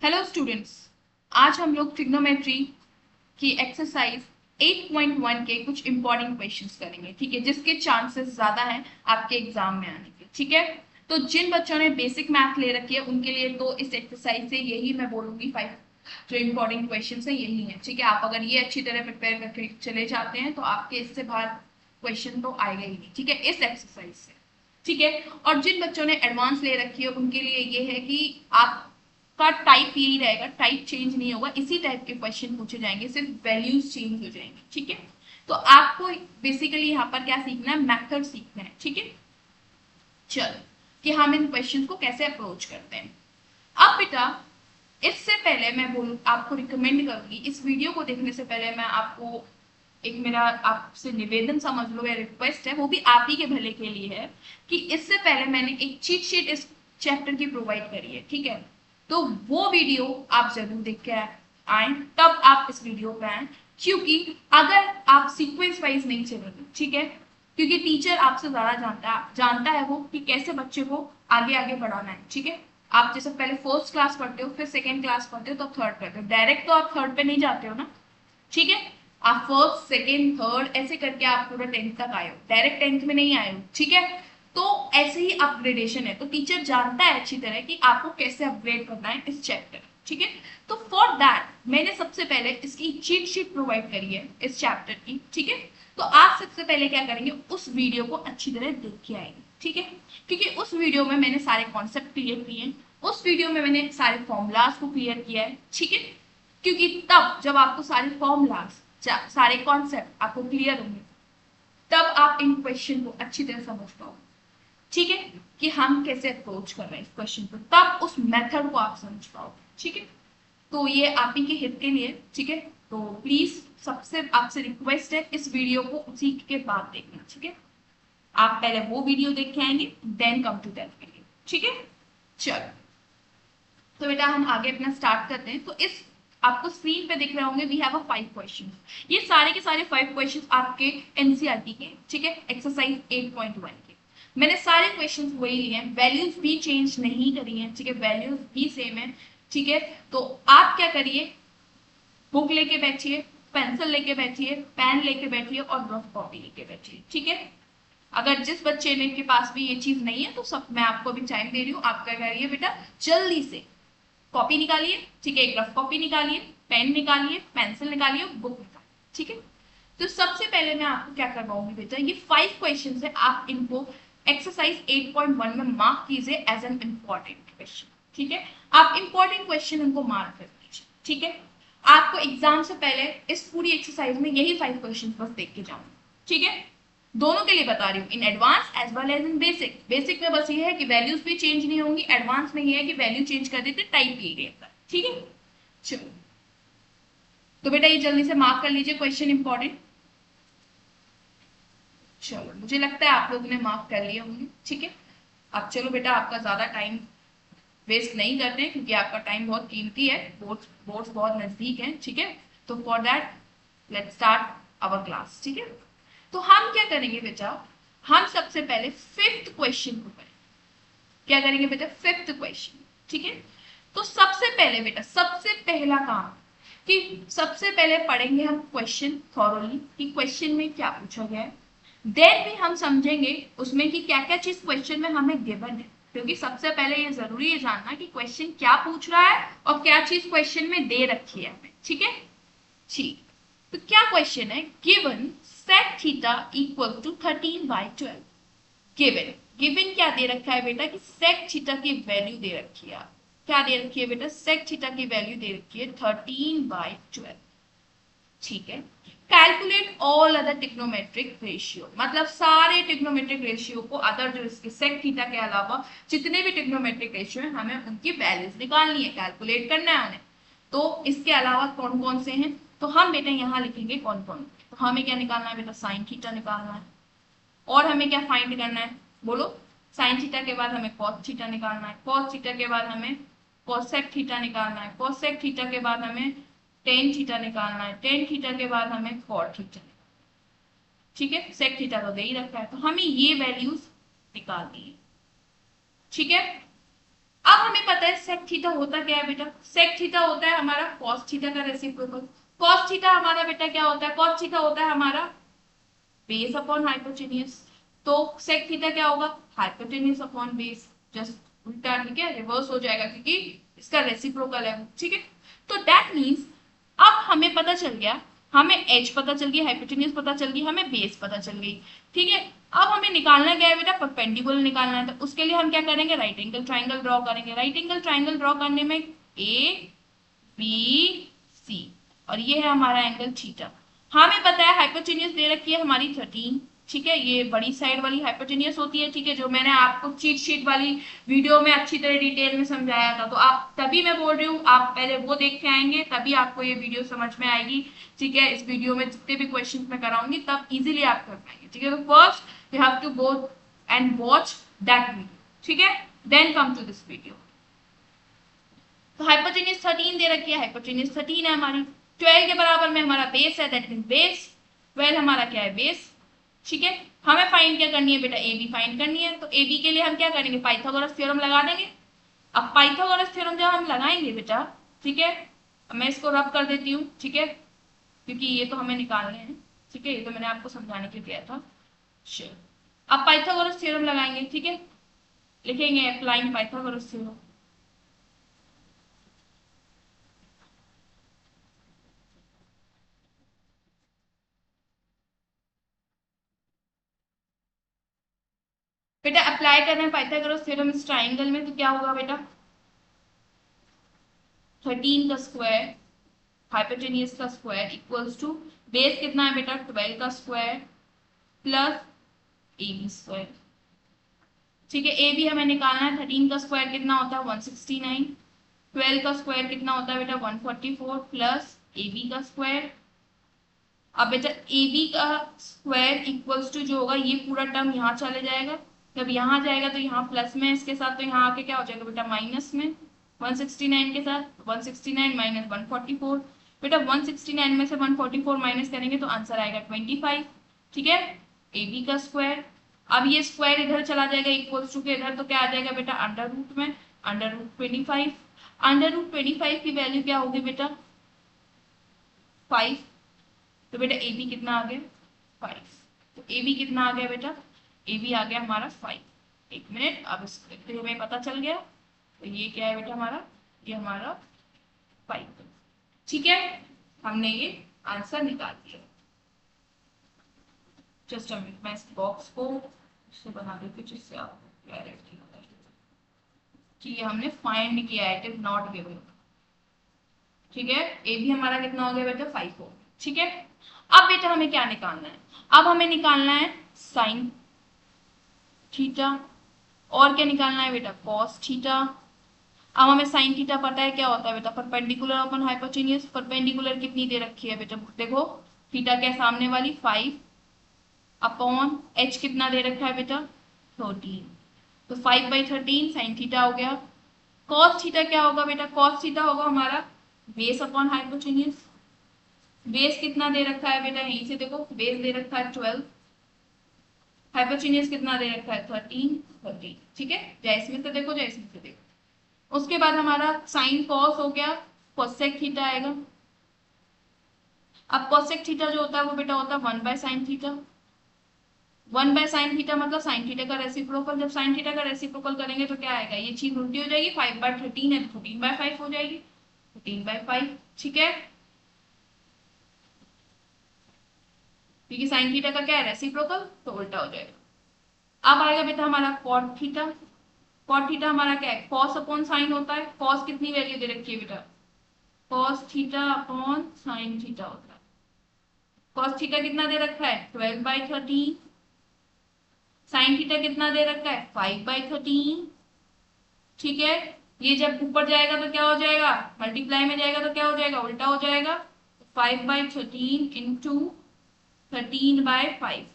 Hello students. आज हम लोग ट्रिग्नोमेट्री की एक्सरसाइज 8.1 के कुछ इंपॉर्टेंट क्वेश्चंस करेंगे, ठीक है, जिसके चांसेस ज्यादा हैं आपके एग्जाम में आने के। ठीक है, तो जिन बच्चों ने बेसिक मैथ ले रखी है उनके लिए तो इस एक्सरसाइज से यही मैं बोलूंगी, 5 जो इंपॉर्टेंट क्वेश्चन है यही है। ठीक है, आप अगर ये अच्छी तरह प्रिपेयर करके चले जाते हैं तो आपके इससे बाहर क्वेश्चन तो आएगा ही नहीं, ठीक है, इस एक्सरसाइज से। ठीक है, और जिन बच्चों ने एडवांस ले रखी है उनके लिए ये है कि आप का टाइप यही रहेगा, टाइप चेंज नहीं होगा, इसी टाइप के क्वेश्चन पूछे जाएंगे, सिर्फ वैल्यूज चेंज हो जाएंगे। ठीक है, तो आपको बेसिकली यहाँ पर क्या सीखना है, मेथड सीखना है। ठीक है, चलो कि हम इन क्वेश्चन को कैसे अप्रोच करते हैं। अब बेटा इससे पहले मैं बोलूँ, आपको रिकमेंड करूंगी, इस वीडियो को देखने से पहले मैं आपको एक मेरा आपसे निवेदन समझ लो या रिक्वेस्ट है, वो भी आप ही के भले के लिए है, कि इससे पहले मैंने एक चीट शीट इस चैप्टर की प्रोवाइड करी है। ठीक है, तो वो वीडियो आप जरूर देख के आए, तब आप इस वीडियो पे आए, क्योंकि अगर आप सीक्वेंस वाइज नहीं चलेंगे, ठीक है, क्योंकि टीचर आपसे ज्यादा जानता है वो कि कैसे बच्चे को आगे आगे बढ़ाना है। ठीक है, आप जैसे पहले फर्स्ट क्लास पढ़ते हो, फिर सेकेंड क्लास पढ़ते हो, तो थर्ड पढ़ते हो, डायरेक्ट तो आप थर्ड पे नहीं जाते हो ना। ठीक है, आप फर्स्ट सेकेंड थर्ड ऐसे करके आप पूरा 10th तक आए हो, डायरेक्ट 10th में नहीं आए हो। ठीक है, तो ऐसे ही अपग्रेडेशन है, तो टीचर जानता है अच्छी तरह कि आपको कैसे अपग्रेड करना है इस चैप्टर। ठीक है, तो फॉर दैट मैंने सबसे पहले इसकी चीट शीट प्रोवाइड करी है इस चैप्टर की। ठीक है, तो आप सबसे पहले क्या करेंगे, उस वीडियो को अच्छी तरह देख के आएंगे। ठीक है, क्योंकि उस वीडियो में मैंने सारे कॉन्सेप्ट क्लियर किए हैं, उस वीडियो में मैंने सारे फॉर्मूलाज को क्लियर किया है। ठीक है, क्योंकि तब जब आपको सारे फॉर्मूलाज सारे कॉन्सेप्ट आपको क्लियर होंगे, तब आप इन क्वेश्चन को अच्छी तरह समझ पाओगे। ठीक है, कि हम कैसे अप्रोच कर रहे हैं इस क्वेश्चन को, तब उस मेथड को आप समझ पाओगे। ठीक है, तो ये आप ही के हित के लिए। ठीक है, तो प्लीज सबसे आपसे रिक्वेस्ट है, इस वीडियो को सीख के बाद देखना। ठीक है, आप पहले वो वीडियो देख के आएंगे, then come to that video. ठीक है, चलो तो बेटा हम आगे अपना स्टार्ट करते हैं। तो इस आपको स्क्रीन पे दिख रहे होंगे, वी हैव अ 5 क्वेश्चंस। ये सारे के सारे 5 क्वेश्चंस आपके एनसीईआरटी के, ठीक है, एक्सरसाइज 8.1 के। मैंने सारे क्वेश्चंस वही लिए हैं, वैल्यूज भी चेंज नहीं करी हैं। ठीक है, वैल्यूज भी सेम है। ठीक है, तो आप क्या करिए, बुक लेके बैठिए, पेंसिल लेके बैठिए, पेन लेके बैठिए और रफ कॉपी लेके बैठिए। ठीक है, अगर जिस बच्चे ने के पास भी ये चीज नहीं है तो सब मैं आपको अभी टाइम दे रही हूँ, आप क्या करिए बेटा, जल्दी से कॉपी निकालिए। ठीक है, एक रफ कॉपी निकालिए, पेन निकालिए, पेंसिल निकालिए, बुक निकालिए। ठीक है, तो सबसे पहले मैं आपको क्या करवाऊंगी बेटा, ये 5 क्वेश्चन है, आप इनको एक्सरसाइज 8.1 में मार्क कीजिए एज एन इंपॉर्टेंट क्वेश्चन। ठीक है, आप इंपॉर्टेंट क्वेश्चन इनको मार्क कर लीजिए। ठीक है, आपको एग्जाम से पहले इस पूरी एक्सरसाइज में यही 5 क्वेश्चन बस देख के जाऊंगी। ठीक है, दोनों के लिए बता रही हूँ, in advance as well as in basic. Basic में बस ये है कि वैल्यूज भी चेंज नहीं होंगी, एडवांस में ये है कि वैल्यू चेंज कर देते, टाइप यही रहेगा। ठीक है, चलो तो बेटा ये जल्दी से मार्क कर लीजिए क्वेश्चन इंपॉर्टेंट। चलो मुझे लगता है आप लोगों ने मार्क कर लिए होंगे। ठीक है, अब चलो बेटा आपका ज्यादा टाइम वेस्ट नहीं करते हैं, क्योंकि आपका टाइम बहुत कीमती है, बोर्ड्स बोर्ड्स बहुत नजदीक है। ठीक है, तो for that let's start our class. ठीक है, तो हम क्या करेंगे बेटा, हम सबसे पहले 5th क्वेश्चन को करेंगे। क्या करेंगे बेटा, 5th क्वेश्चन। ठीक है, तो सबसे पहले बेटा, सबसे पहला काम कि सबसे पहले पढ़ेंगे हम क्वेश्चन थॉरोली, कि क्वेश्चन में क्या पूछा गया है। देन भी हम समझेंगे उसमें कि क्या क्या चीज क्वेश्चन में हमें गिवन है, क्योंकि सबसे पहले ये जरूरी है जानना कि क्वेश्चन क्या पूछ रहा है और क्या चीज क्वेश्चन में दे रखी है हमें। ठीक है, ठीक, तो क्या क्वेश्चन है, given sec theta equal to 13/12। Given given क्या दे रखा है बेटा, कि sec थीटा की वैल्यू दे रखी है। क्या दे रखी है बेटा, sec थीटा की वैल्यू दे रखी है 13/12। ठीक है, calculate all other trigonometric ratio, मतलब सारे टिग्नोमेट्रिक रेशियो को, अदर जो इसके sec थीटा के अलावा जितने भी टिग्नोमेट्रिक रेशियो है हमें उनकी वैल्यूज निकालनी है, कैलकुलेट करना है उन्हें। तो इसके अलावा कौन कौन से हैं, तो हम बेटा यहाँ लिखेंगे कौन कौन। तो हमें क्या निकालना है बेटा, साइन थीटा निकालना है। और हमें क्या फाइंड करना है, बोलो। साइन थीटा के बाद हमें कॉस थीटा निकालना है, कॉस थीटा के बाद हमें कोसेक थीटा निकालना है, कोसेक थीटा के बाद हमें टेन थीटा निकालना है, टेन थीटा के बाद हमें कॉट थीटा। ठीक है, सेक थीटा तो दे ही रखा है, तो हमें ये वैल्यूज निकालनी है। ठीक है, अब हमें पता है सेक थीटा होता क्या है बेटा, सेक थीटा होता है हमारा कॉस थीटा का रेसिप्रोकल। कॉस थीटा हमारा बेटा क्या होता है, कॉस थीटा होता है हमारा बेस अपॉन हाइपोटेन्यूज। तो सेक थीटा क्या होगा, हाइपोटेन्यूज अपॉन बेस, जस्ट उल्टा, ठीक है, रिवर्स हो जाएगा क्योंकि इसका रेसिप्रोकल है, ठीक है। तो दैट मीन्स अब हमें पता चल गया, हमें एच पता चल गई, हाइपोटेन्यूज पता चल गई, हमें बेस पता चल गई, ठीक है। अब हमें निकालना क्या है बेटा, परपेंडिकुलर निकालना है। तो उसके लिए हम क्या करेंगे, राइट एंगल ट्राइंगल ड्रॉ करेंगे। राइट एंगल ट्राइंगल ड्रॉ करने में ए बी सी, और ये है हमारा एंगल थीटा। हमें पता है हाइपोटेन्यूज दे रखी है हमारी 13, ठीक है, ये बड़ी साइड वाली हाइपोटेन्यूज होती है, ठीक है, जो मैंने आपको चीट शीट वाली वीडियो में अच्छी तरह डिटेल में समझाया था। तो आप तभी मैं बोल रही हूँ, आप पहले वो देख के आएंगे तभी आपको ये वीडियो समझ में आएगी, ठीक है। इस वीडियो में जितने भी क्वेश्चन मैं कराऊंगी तब इजिली आप कर पाएंगे, ठीक है। तो first you have to go and watch that video, ठीक है, then come to this video. तो हाइपोटेन्यूज 13 दे रखी है, हाइपोटेन्यूज 13 है हमारी, 12 के बराबर में हमारा बेस है, दैट मीन बेस 12 हमारा क्या है, बेस, ठीक है। हमें फाइंड क्या करनी है बेटा, ए बी फाइंड करनी है। तो ए बी के लिए हम क्या करेंगे, पाइथागोरस थ्योरम लगा देंगे। अब पाइथागोरस थ्योरम जब हम लगाएंगे बेटा, ठीक है, अब मैं इसको रब कर देती हूँ, ठीक है, क्योंकि ये तो हमें निकालने हैं, ठीक है, ये तो मैंने आपको समझाने के लिए दिया था। श्योर, अब पाइथागोरस थ्योरम लगाएंगे, ठीक है, लिखेंगे अप्लाइंग पाइथागोरस थ्योरम। बेटा अप्लाई करना है पाइथागोरस थ्योरम इस ट्राइंगल में, तो क्या होगा बेटा, 13 का स्क्वायर, हाइपोटेन्यूज का स्क्वायर इक्वल्स टू बेस कितना है बेटा, 12 का square plus A B square, ठीक है। ए बी हमें निकालना है, 13 का स्क्वायर कितना होता है 169, 12 का स्क्वायर कितना होता है बेटा 144 प्लस ए बी का स्क्वायर। अब बेटा ए बी का स्क्वायर इक्वल्स टू जो होगा, ये पूरा टर्म यहाँ चले जाएगा, जब यहाँ जाएगा तो यहाँ प्लस में इसके साथ, तो यहाँ आके क्या हो जाएगा बेटा माइनस में 169 के साथ, 169 माइनस 144, बेटा 169 में से 144 माइनस करेंगे तो आंसर आएगा 25, ठीक है, ए बी का स्क्वायर। अब ये स्क्वायर इधर चला जाएगा इक्वल्स टू के इधर, तो क्या आ जाएगा बेटा अंडर रूट में अंडर रूट 25, अंडर रूट 25 की वैल्यू क्या होगी बेटा 5। तो बेटा ए बी कितना आ गया 5, तो ए बी कितना आ गया बेटा, ए बी आ गया हमारा 5। एक मिनट, अब इसको हमें पता चल गया, तो ये क्या है बेटा हमारा, ये हमारा 5, ठीक है, हमने ये आंसर निकाल दिया। जस्ट मैं इस बॉक्स को इससे बना देती हूँ जिससे आपको क्लैरिटी हो जाए कि ये हमने फाइंड किया है, इट इज नॉट गिवन, ठीक है। ए भी हमारा कितना हो गया बेटा 5 हो, ठीक है। अब बेटा हमें क्या निकालना है, अब हमें निकालना है साइन थीटा, और क्या निकालना है बेटा कॉस थीटा। अब हमें साइन थीटा पता है क्या होता है बेटा, परपेंडिकुलर अपन हाइपोटेन्यूज। परपेंडिकुलर कितनी दे रखी है बेटा, देखो थीटा क्या सामने वाली 5 अपॉन एच कितना दे रखा है बेटा 13, तो 5/13 साइन थीटा हो गया। कॉस थीटा क्या होगा बेटा, कॉस थीटा होगा हमारा बेस अपॉन हाइपोटेन्यूज। बेस कितना दे रखा है बेटा, यहीं से देखो बेस दे रखा है 12, हाइपोटेन्यूज कितना दे रखा है 13, ठीक है, या इसमें से देखो या इसमें से देखो। उसके बाद हमारा साइन कॉस हो गया, कोसेक थीटा आएगा। अब कोसेक थीटा जो होता है वो बेटा होता है 1/sin थीटा। 1/sin थीटा मतलब साइन थीटा का रेसिप्रोकल। जब साइन थीटा का रेसिप्रोकल करेंगे तो क्या आएगा, ये चीज उल्टी हो जाएगी, 5/13 है तो 14/5 हो जाएगी, 14/5, ठीक है, क्योंकि साइन थीटा का क्या है रेसिप्रोकल, तो उल्टा हो जाएगा। अब आएगा बेटा हमारा कॉट थीटा। कॉट थीटा हमारा क्या है, कॉस अपॉन साइन होता है। कॉस कितनी वैल्यू दे रखी है बेटा, cos theta upon sine theta होता है। कॉस थीटा कितना दे रखा है 12/13, साइन थीटा कितना दे रखा है 5/13, ठीक है। ये जब ऊपर जाएगा तो क्या हो जाएगा, मल्टीप्लाई में जाएगा तो क्या हो जाएगा, उल्टा हो जाएगा, 5/13 इंटू 13/5,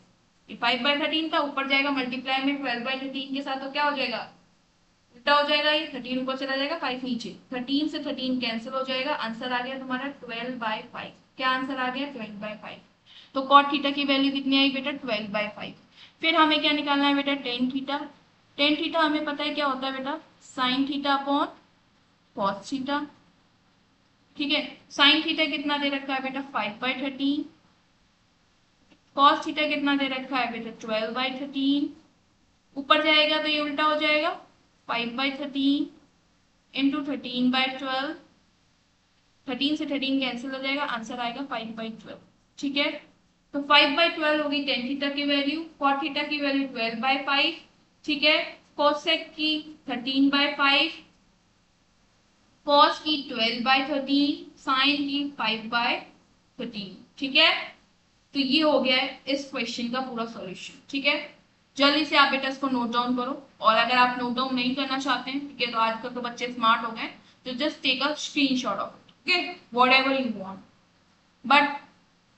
ये 5/13 था, ऊपर जाएगा मल्टीप्लाई में 12/13 के साथ, तो क्या हो जाएगा उल्टा हो जाएगा, ये 13 ऊपर चला जाएगा 5 नीचे, 13 से 13 कैंसिल हो जाएगा, आंसर आ गया तुम्हारा 12/5। क्या आंसर आ गया 12/5। तो कॉट थीटा की वैल्यू कितनी आई बेटा 12/5। फिर हमें क्या निकालना है बेटा टेन थीटा। टेन थीटा हमें पता है क्या होता है बेटा, sine theta upon cos theta. ठीक है, साइन थीटा कितना दे रखा है बेटा 5/13, कॉस थीटा कितना दे रखा है बेटा 12/13। ऊपर जाएगा तो ये उल्टा हो जाएगा, 5/13 इंटू 13/12, 13 से 13 कैंसिल हो जाएगा, आंसर आएगा 5/12। ठीक है, तो 5/12 होगी टेन थीटा की वैल्यू, कॉट थीटा की वैल्यू 12/5। ठीक है, कोसेक की 13/5, कॉस की 12/13, साइन की 5/13। ठीक है, तो ये हो गया है इस क्वेश्चन का पूरा सॉल्यूशन। ठीक है, जल्दी से आप बेटा इसको नोट डाउन करो, और अगर आप नोट डाउन नहीं करना चाहते हैं, ठीक है, तो आजकल तो बच्चे स्मार्ट हो गए, तो just take a screenshot of it, okay, whatever you want, but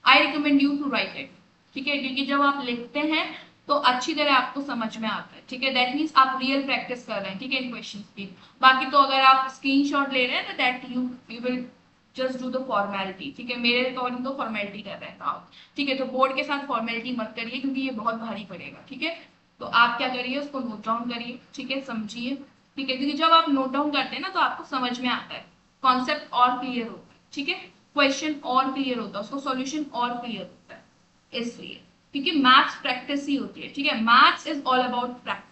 I recommend you to write it. ठीक है, क्योंकि जब आप लिखते हैं तो अच्छी तरह आपको समझ में आता है। ठीक है, दैट मीन्स आप रियल प्रैक्टिस कर रहे हैं। ठीक है, इन क्वेश्चन की। बाकी तो अगर आप स्क्रीनशॉट ले रहे हैं तो that you will just do the formality. ठीक है, मेरे अकॉर्डिंग तो फॉर्मेलिटी कर रहे हैं आप। ठीक है, तो बोर्ड के साथ फॉर्मेलिटी मत करिए, क्योंकि ये बहुत भारी पड़ेगा। ठीक है, तो आप क्या करिए, उसको नोट डाउन करिए। ठीक है, समझिए। ठीक है, क्योंकि जब आप नोट डाउन करते हैं ना तो आपको समझ में आता है, कॉन्सेप्ट और क्लियर होता है। ठीक है, क्वेश्चन और क्लियर होता है, उसको सॉल्यूशन और क्लियर होता है, इसलिए। क्योंकि मैथ्स प्रैक्टिस ही होती है। ठीक है, maths is all about practice.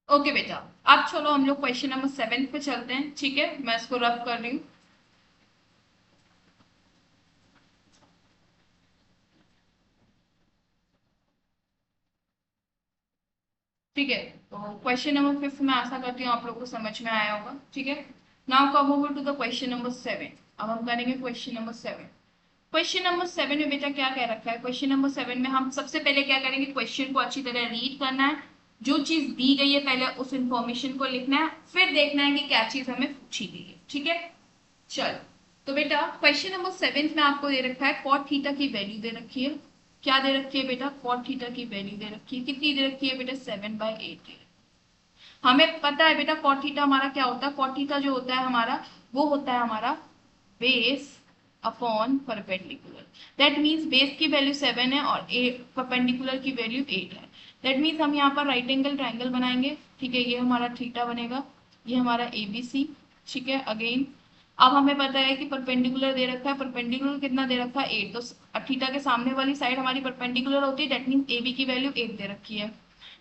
Okay बेटा, अब चलो हम लोग क्वेश्चन नंबर 7 पे चलते हैं। ठीक है, मैं इसको रब कर रही हूँ। ठीक है, तो क्वेश्चन नंबर 5 मैं आशा करती हूँ आप लोग को समझ में आया होगा। ठीक है, now come over to the question number 7। अब हम करेंगे क्वेश्चन नंबर 7। क्वेश्चन नंबर 7 में बेटा क्या कह रखा है, क्वेश्चन नंबर 7 में हम सबसे पहले क्या करेंगे, क्वेश्चन को अच्छी तरह रीड करना है, जो चीज दी गई है पहले उस इंफॉर्मेशन को लिखना है, फिर देखना है कि क्या चीज हमें पूछी गई है। ठीक है, चलो। तो बेटा क्वेश्चन नंबर 7 में आपको दे रखा है कॉट थीटा की वैल्यू दे रखी है। क्या दे रखी है बेटा, कॉट थीटा की वैल्यू दे रखी है। कितनी दे रखी है बेटा, 7/8। हमें पता है बेटा कॉट थीटा हमारा क्या होता है, कॉट थीटा जो होता है हमारा, वो होता है हमारा base upon perpendicular. That means base की वैल्यू 7 है और परपेंडिकुलर की वैल्यू 8 है। दैट मीन्स हम यहाँ पर राइट एंगल ट्राइंगल बनाएंगे। ठीक है, ये हमारा थीटा बनेगा, ये हमारा ABC। ठीक है, अगेन अब हमें पता है कि परपेंडिकुलर दे रखा है, परपेंडिकुलर कितना दे रखा है 8, तो थीटा के सामने वाली साइड हमारी परपेंडिकुलर होती है। दैट मीन्स AB की वैल्यू 8 दे रखी है।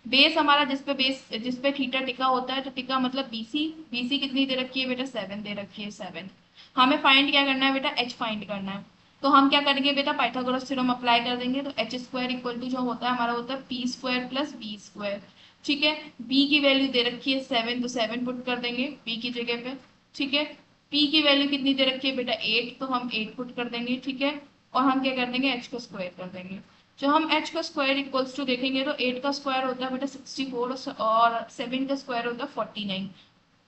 बेस जिसपे थीटा टिका होता है, तो टिका मतलब BC, BC कितनी दे रखी है बेटा, 7 दे रखी है, 7। हमें फाइंड क्या करना है बेटा, H फाइंड करना है। तो हम क्या करेंगे बेटा, पाइथागोरस थ्योरम अप्लाई कर देंगे, तो H² इक्वल टू जो होता है हमारा होता है P² प्लस B²। ठीक है, B की वैल्यू दे रखी है 7, तो 7 पुट कर देंगे B की जगह पे। ठीक है, P की वैल्यू कितनी दे रखी है बेटा 8, तो हम 8 पुट कर देंगे। ठीक है, और हम क्या कर देंगे, H को स्क्वायर कर देंगे। जो हम H का स्क्वायर इक्वल्स टू देखेंगे तो 8 का स्क्वायर होता है बेटा 64, और 7 का स्क्वायर होता है 49।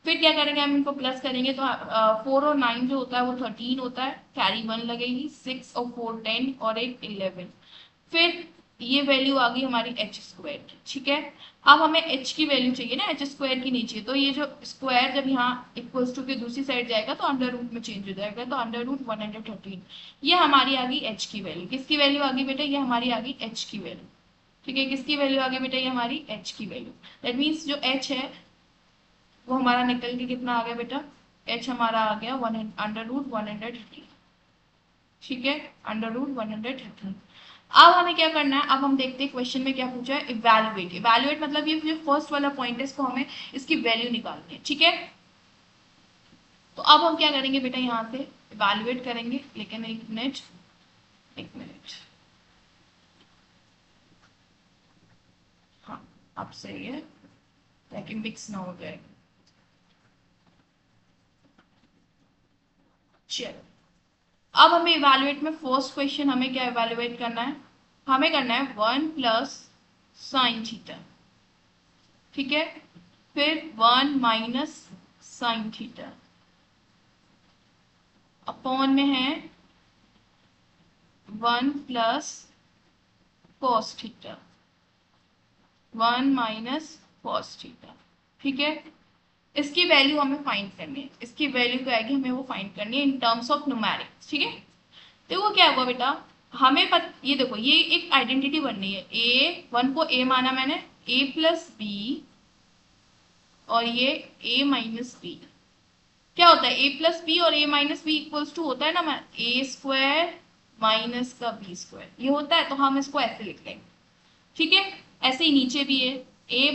फिर क्या करेंगे, हम इनको प्लस करेंगे तो 4 और 9 जो होता है वो 13 होता है, कैरी 1 लगेगी, 6 और 4 10 और 8 11। फिर ये वैल्यू आ गई हमारी H²। ठीक है, अब हमें H की वैल्यू चाहिए ना, H² की नहीं चाहिए, तो ये जो स्क्वायर जब यहाँ इक्वल्स टू की दूसरी साइड जाएगा तो अंडर रूट में चेंज हो जाएगा, तो अंडर रूट 113। ये हमारी आ गई H की वैल्यू। किसकी वैल्यू आ गई बेटा, ये हमारी आ गई H की वैल्यू। ठीक है, किसकी वैल्यू आ गई बेटा, ये हमारी H की वैल्यू। दैट मीन्स जो H है वो हमारा निकल के कितना आ गया बेटा, H हमारा आ गया 1 अंडर रूट 113। ठीक है, √113। अब हमें क्या करना है, अब हम देखते हैं क्वेश्चन में क्या पूछा है, इवैल्यूएट। इवैल्यूएट मतलब ये जो फर्स्ट वाला पॉइंट है इसको हमें इसकी वैल्यू निकालनी है, ठीक है। तो अब हम क्या करेंगे बेटा, यहाँ से इवैल्यूएट करेंगे, लेकिन एक मिनट, एक मिनट, हाँ अब सही है, ताकि मिक्स ना हो जाए। चलो, अब हमें इवैल्यूएट में फर्स्ट क्वेश्चन हमें क्या इवैल्यूएट करना है, हमें करना है 1 + sin थीटा, ठीक है, फिर 1 - sin थीटा अपॉन में है 1 + cos थीटा, 1 - cos थीटा, ठीक है। इसकी वैल्यू हमें फाइंड करनी है, इसकी वैल्यू क्या आएगी, हमें वो फाइंड करनी है इन टर्म्स ऑफ न्यूमेरिक्स, ठीक है। देखो क्या हुआ बेटा, हमें ये देखो ये एक आइडेंटिटी बननी है, ए वन को ए माना मैंने, a + b, और ये a - b। क्या होता है a + b और a - b इक्वल्स टू होता है ना, मैं a² माइनस का b², ये होता है, तो हम इसको ऐसे लिख लेंगे, ठीक है। ऐसे ही नीचे भी है a +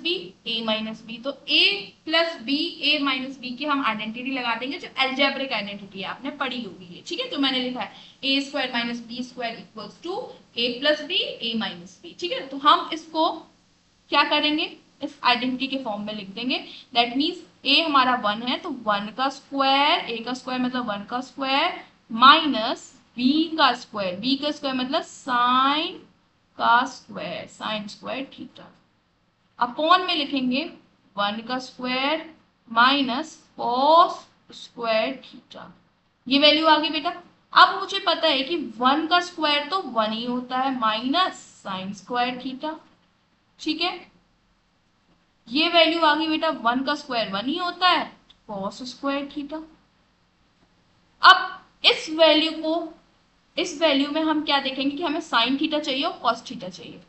b a - b, तो a + b a - b की हम आइडेंटिटी लगा देंगे, जो एल्जेब्रिक आइडेंटिटी है, आपने पढ़ी होगी ये, ठीक है। जो मैंने लिखा है a² - b² equals to a + b a - b, ठीक है। तो हम इसको क्या करेंगे, इस आइडेंटिटी के फॉर्म में लिख देंगे। दैट मीन्स ए हमारा 1 है, तो 1 का स्क्वायर, ए का स्क्वायर मतलब 1 का स्क्वायर, माइनस बी का स्क्वायर, बी का स्क्वायर मतलब साइन का स्क्वायर, sin²θ, अपॉन में लिखेंगे 1 का स्क्वायर माइनस cos²θ। ये वैल्यू आ गई बेटा। अब मुझे पता है कि 1 का स्क्वायर तो 1 ही होता है, माइनस sin²θ, ठीक है। ये वैल्यू आ गई बेटा, 1 का स्क्वायर 1 ही होता है, cos²θ। अब इस वैल्यू में हम क्या देखेंगे कि हमें sin θ चाहिए और cos θ चाहिए।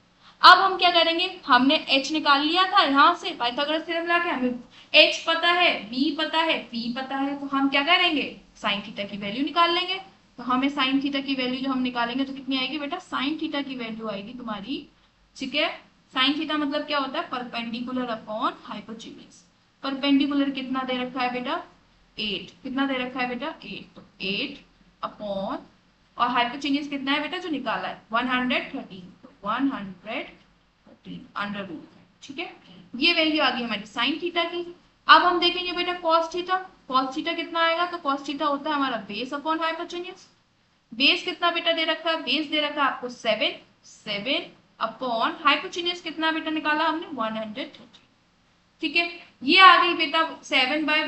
अब हम क्या करेंगे, हमने h निकाल लिया था यहाँ से पाइथागोरस थ्योरम लगा के, हमें h पता है, b पता है, p पता है, तो हम क्या करेंगे sin θ की वैल्यू निकाल लेंगे। तो हमें sin θ की वैल्यू जो हम निकालेंगे तो कितनी आएगी बेटा, sin θ की वैल्यू आएगी तुम्हारी, ठीक है। sin θ मतलब क्या होता है, परपेंडिकुलर अपॉन हाइपोटेन्यूज। परपेंडिकुलर कितना दे रखा है बेटा, 8, कितना दे रखा है बेटा 8, तो 8 अपॉन, और हाइपोटेन्यूज कितना है बेटा जो निकाला है 113, तो 113 अंडर रूट, ठीक है। ये वैल्यू आ गई हमारी साइन थीटा की। अब हम देखेंगे बेटा कॉस थीटा, कॉस थीटा कितना आएगा, तो कॉस थीटा होता है हमारा बेस अपॉन हाइपोटेन्यूज। बेस कितना बेटा दे रखा है, बेस दे रखा है आपको 7, 7 अपॉन हाइपोटेन्यूज कितना बेटा निकाला हमने 130, ठीक है। ये आ गई बेटा 7 बाय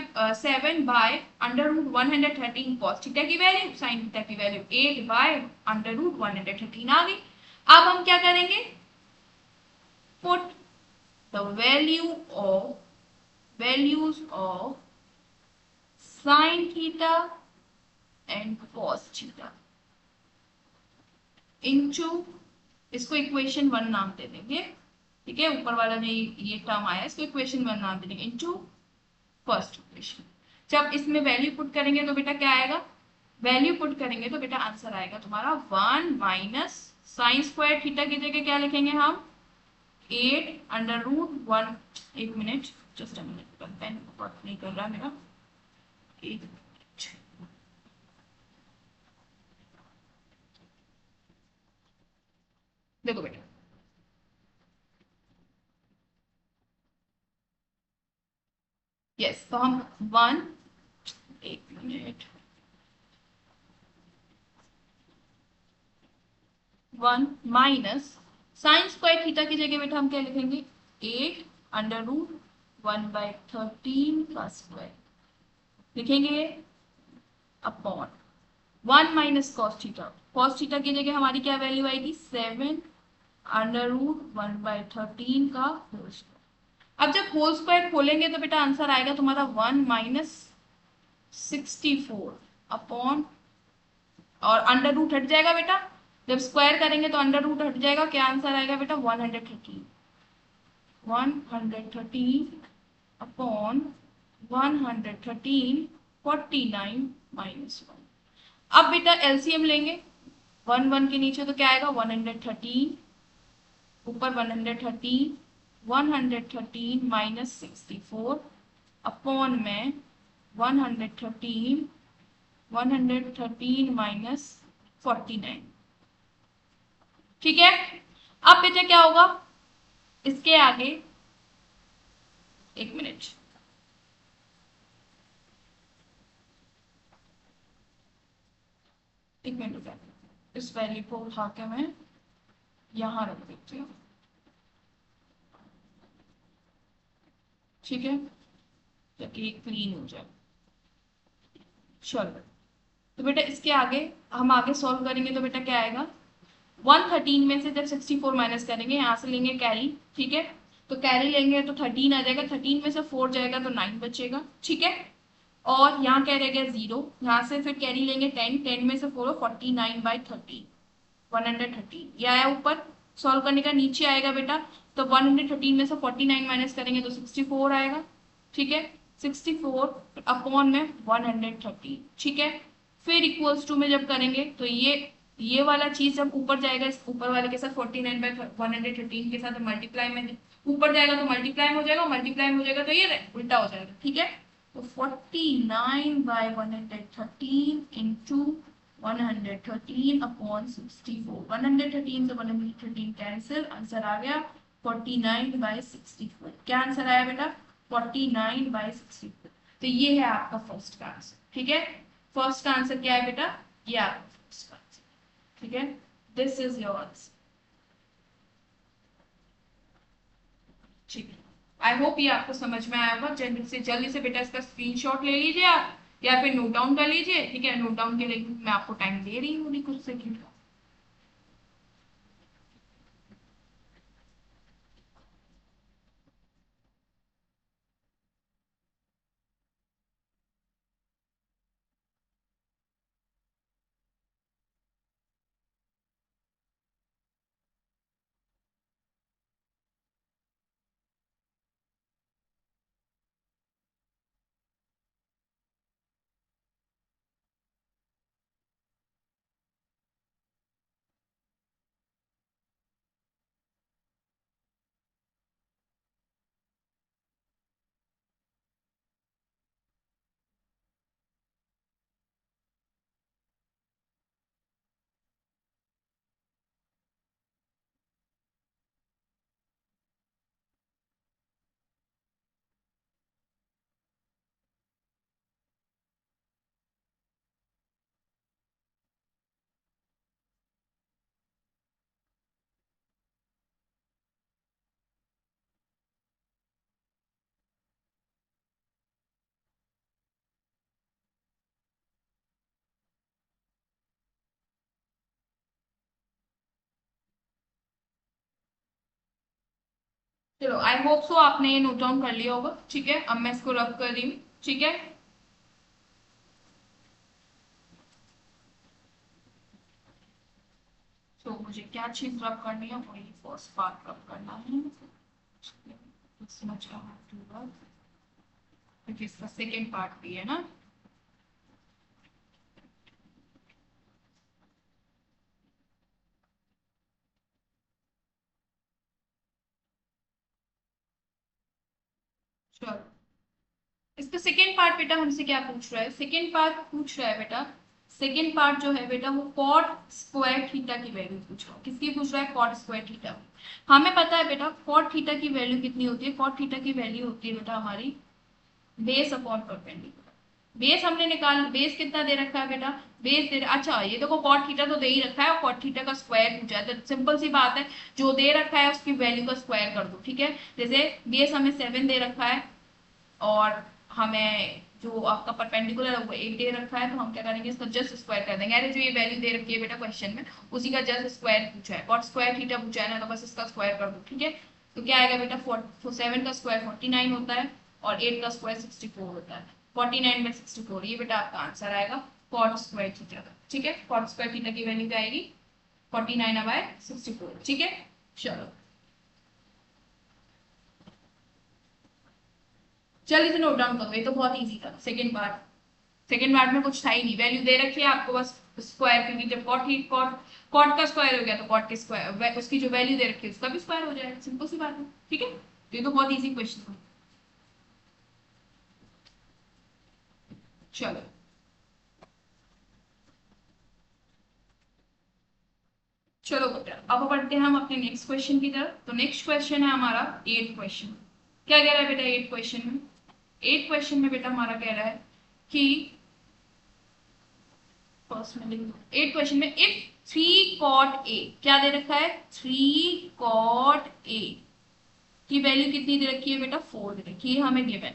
√113 cos थीटा की वैल्यू, sin थीटा की वैल्यू 8 बाय √113 आ गई। अब हम क्या करेंगे, put the values of sin theta and cos theta into, इसको इक्वेशन 1 नाम दे देंगे, ठीक है। ऊपर वाला जो ये टर्म आया इसको इक्वेशन 1 नाम दे देंगे, इनटू फर्स्ट इक्वेशन। जब इसमें वैल्यू पुट करेंगे तो बेटा क्या आएगा, वैल्यू पुट करेंगे तो बेटा आंसर आएगा तुम्हारा 1 माइनस sin²θ की जगह क्या लिखेंगे हम 8 √1, एक minute, just a minute, pen work नहीं कर रहा मेरा, एक मिनट, देखो बेटा, यस, तो हम 1, एक मिनट, 1 माइनस sin²θ की जगह बेटा हम क्या लिखेंगे 8 √1/13 का स्क्वायर लिखेंगे, अपॉन 1 माइनस cos थीटा की जगह हमारी क्या वैल्यू आएगी 7 √1/13 का होल स्क्वायर। अब जब होल स्क्वायर खोलेंगे तो बेटा आंसर आएगा तुम्हारा 1 माइनस 64 अपॉन, और अंडर रूट हट जाएगा बेटा, जब स्क्वायर करेंगे तो अंडर रूट हट जाएगा, क्या आंसर आएगा बेटा 113, 113 अपॉन 113, 49 - 1। अब बेटा एलसीएम लेंगे, 1 के नीचे तो क्या आएगा 113, ऊपर 113, 113 माइनस 64 अपॉन में 113, 113 माइनस 49। ठीक है, अब बेटा क्या होगा इसके आगे, एक मिनट, एक मिनट रुपए, इस वैल्यू को उठा के मैं यहां रख देती हूँ। ठीक है, ताकि ये क्लीन हो जाए। चलो, तो बेटा इसके आगे हम आगे सॉल्व करेंगे तो बेटा क्या आएगा, 113 में से जब 64 माइनस करेंगे, यहाँ से लेंगे कैरी। ठीक है, तो कैरी लेंगे तो 13 आ जाएगा, 13 में से 4 जाएगा तो 9 बचेगा। ठीक है, और यहाँ क्या रह गया 0, यहाँ से फिर कैरी लेंगे 10, 10 में से 4 49/13, 113 ये आया ऊपर। सॉल्व करने का नीचे आएगा बेटा, तो 113 में से 49 माइनस करेंगे तो 64 आएगा। ठीक है, 64 अपॉन में 113। ठीक है, फिर इक्वल्स टू में जब करेंगे तो ये वाला चीज जब ऊपर जाएगा, इस ऊपर वाले के साथ 49/113 के साथ मल्टीप्लाई में ऊपर जाएगा तो मल्टीप्लाई हो जाएगा, मल्टीप्लाई हो जाएगा तो ये उल्टा हो जाएगा। ठीक है, तो 49/113 इंटू 113 अपॉन 64, 113 से 113 कैंसिल, आंसर आ गया 49/64। क्या आंसर आया बेटा 49/64। तो ये है आपका फर्स्ट का आंसर। ठीक है, फर्स्ट का आंसर क्या है बेटा, ये आपका फर्स्ट का आंसर। ठीक है, दिस इज योर आंसर। ठीक है, आई होप ये आपको समझ में आया होगा। जल्दी से बेटा इसका स्क्रीनशॉट ले लीजिए आप, या फिर नोट डाउन कर लीजिए। ठीक है, नोट डाउन के लिए मैं आपको टाइम दे रही हूँ कुछ सेकंड का। चलो, आई होप सो आपने ये नोट डाउन कर लिया होगा। ठीक है, अब मैं इसको रब कर रही हूँ। ठीक है, तो मुझे क्या चीज रब करनी है, वही फर्स्ट पार्ट रब करना है। समझ रहा हूँ, क्योंकि इसका सेकेंड पार्ट भी है ना। चलो, इसका सेकेंड पार्ट बेटा हमसे क्या पूछ रहा है, सेकेंड पार्ट पूछ रहा है बेटा, सेकेंड पार्ट जो है बेटा वो कॉट स्क्वायर थीटा की वैल्यू पूछ रहा है। किसकी पूछ रहा है, कॉट स्क्वायर थीटा। हमें पता है बेटा कॉट थीटा की वैल्यू कितनी होती है, कॉट थीटा की वैल्यू होती है बेटा हमारी बेस अपॉन परपेंडिकुलर। बेस हमने निकाल, बेस कितना दे रखा है बेटा, बेस दे, अच्छा ये देखो कॉट थीटा तो दे ही रखा है, और कॉट थीटा का स्क्वायर पूछा है, तो सिंपल सी बात है, जो दे रखा है उसकी वैल्यू का स्क्वायर कर दो। ठीक है, जैसे बेस हमें 7 दे रखा है, और हमें जो आपका परपेंडिकुलर है वो 8 दे रखा है, तो हम क्या करेंगे इसका जस्ट स्क्वायर कर देंगे। अरे जो ये वैल्यू दे रखी है बेटा क्वेश्चन में, उसी का जस्ट स्क्वायर पूछा है, कॉट स्क्वायर थीटा पूछा है ना, तो बस इसका स्क्वायर कर दो। ठीक है, तो क्या आएगा बेटा, 7 का स्क्वायर 49 होता है, और 8 का स्क्वायर 64 होता है। 49/64 ये बेटा आपका आंसर आएगा कॉट स्क्वायर थीटा का। ठीक है, कॉट स्क्वायर थीटा की वैल्यू क्या आएगी 49/64। ठीक है, चलो जल्दी से नोट डाउन करो, ये तो बहुत इजी था सेकेंड पार्ट। सेकेंड पार्ट में कुछ था ही नहीं, वैल्यू दे रखी है आपको बस स्क्वायर, क्योंकि जब कॉट ही कॉट कॉट का स्क्वायर हो गया तो कॉट के स्क्वायर उसकी जो वैल्यू दे रखी है उसका भी स्क्वायर हो जाएगा, सिंपल सी बात है। ठीक है, तो ये तो बहुत इजी क्वेश्चन है। चलो चलो बेटा, अब बढ़ते हैं हम अपने नेक्स्ट क्वेश्चन की तरफ। तो नेक्स्ट क्वेश्चन है हमारा 8 क्वेश्चन। क्या कह रहा है बेटा 8 क्वेश्चन में? 8 क्वेश्चन में बेटा हमारा कह रहा है कि फर्स्ट में लिख दो, 8 क्वेश्चन में इफ 3 कॉट ए, क्या दे रखा है 3 कॉट ए की वैल्यू कितनी दे रखी है बेटा 4 दे रखी है हमें गिवन।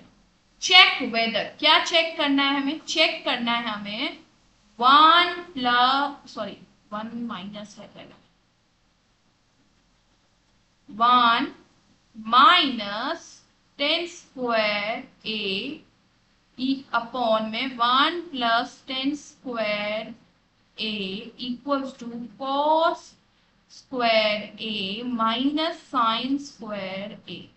चेक वेदर, क्या चेक करना है हमें? चेक करना है हमें 1 माइनस है पहले, 1 माइनस 10 स्क्वायर ए अपॉन में 1 plus 10 square A equals to cos square A minus sine square A.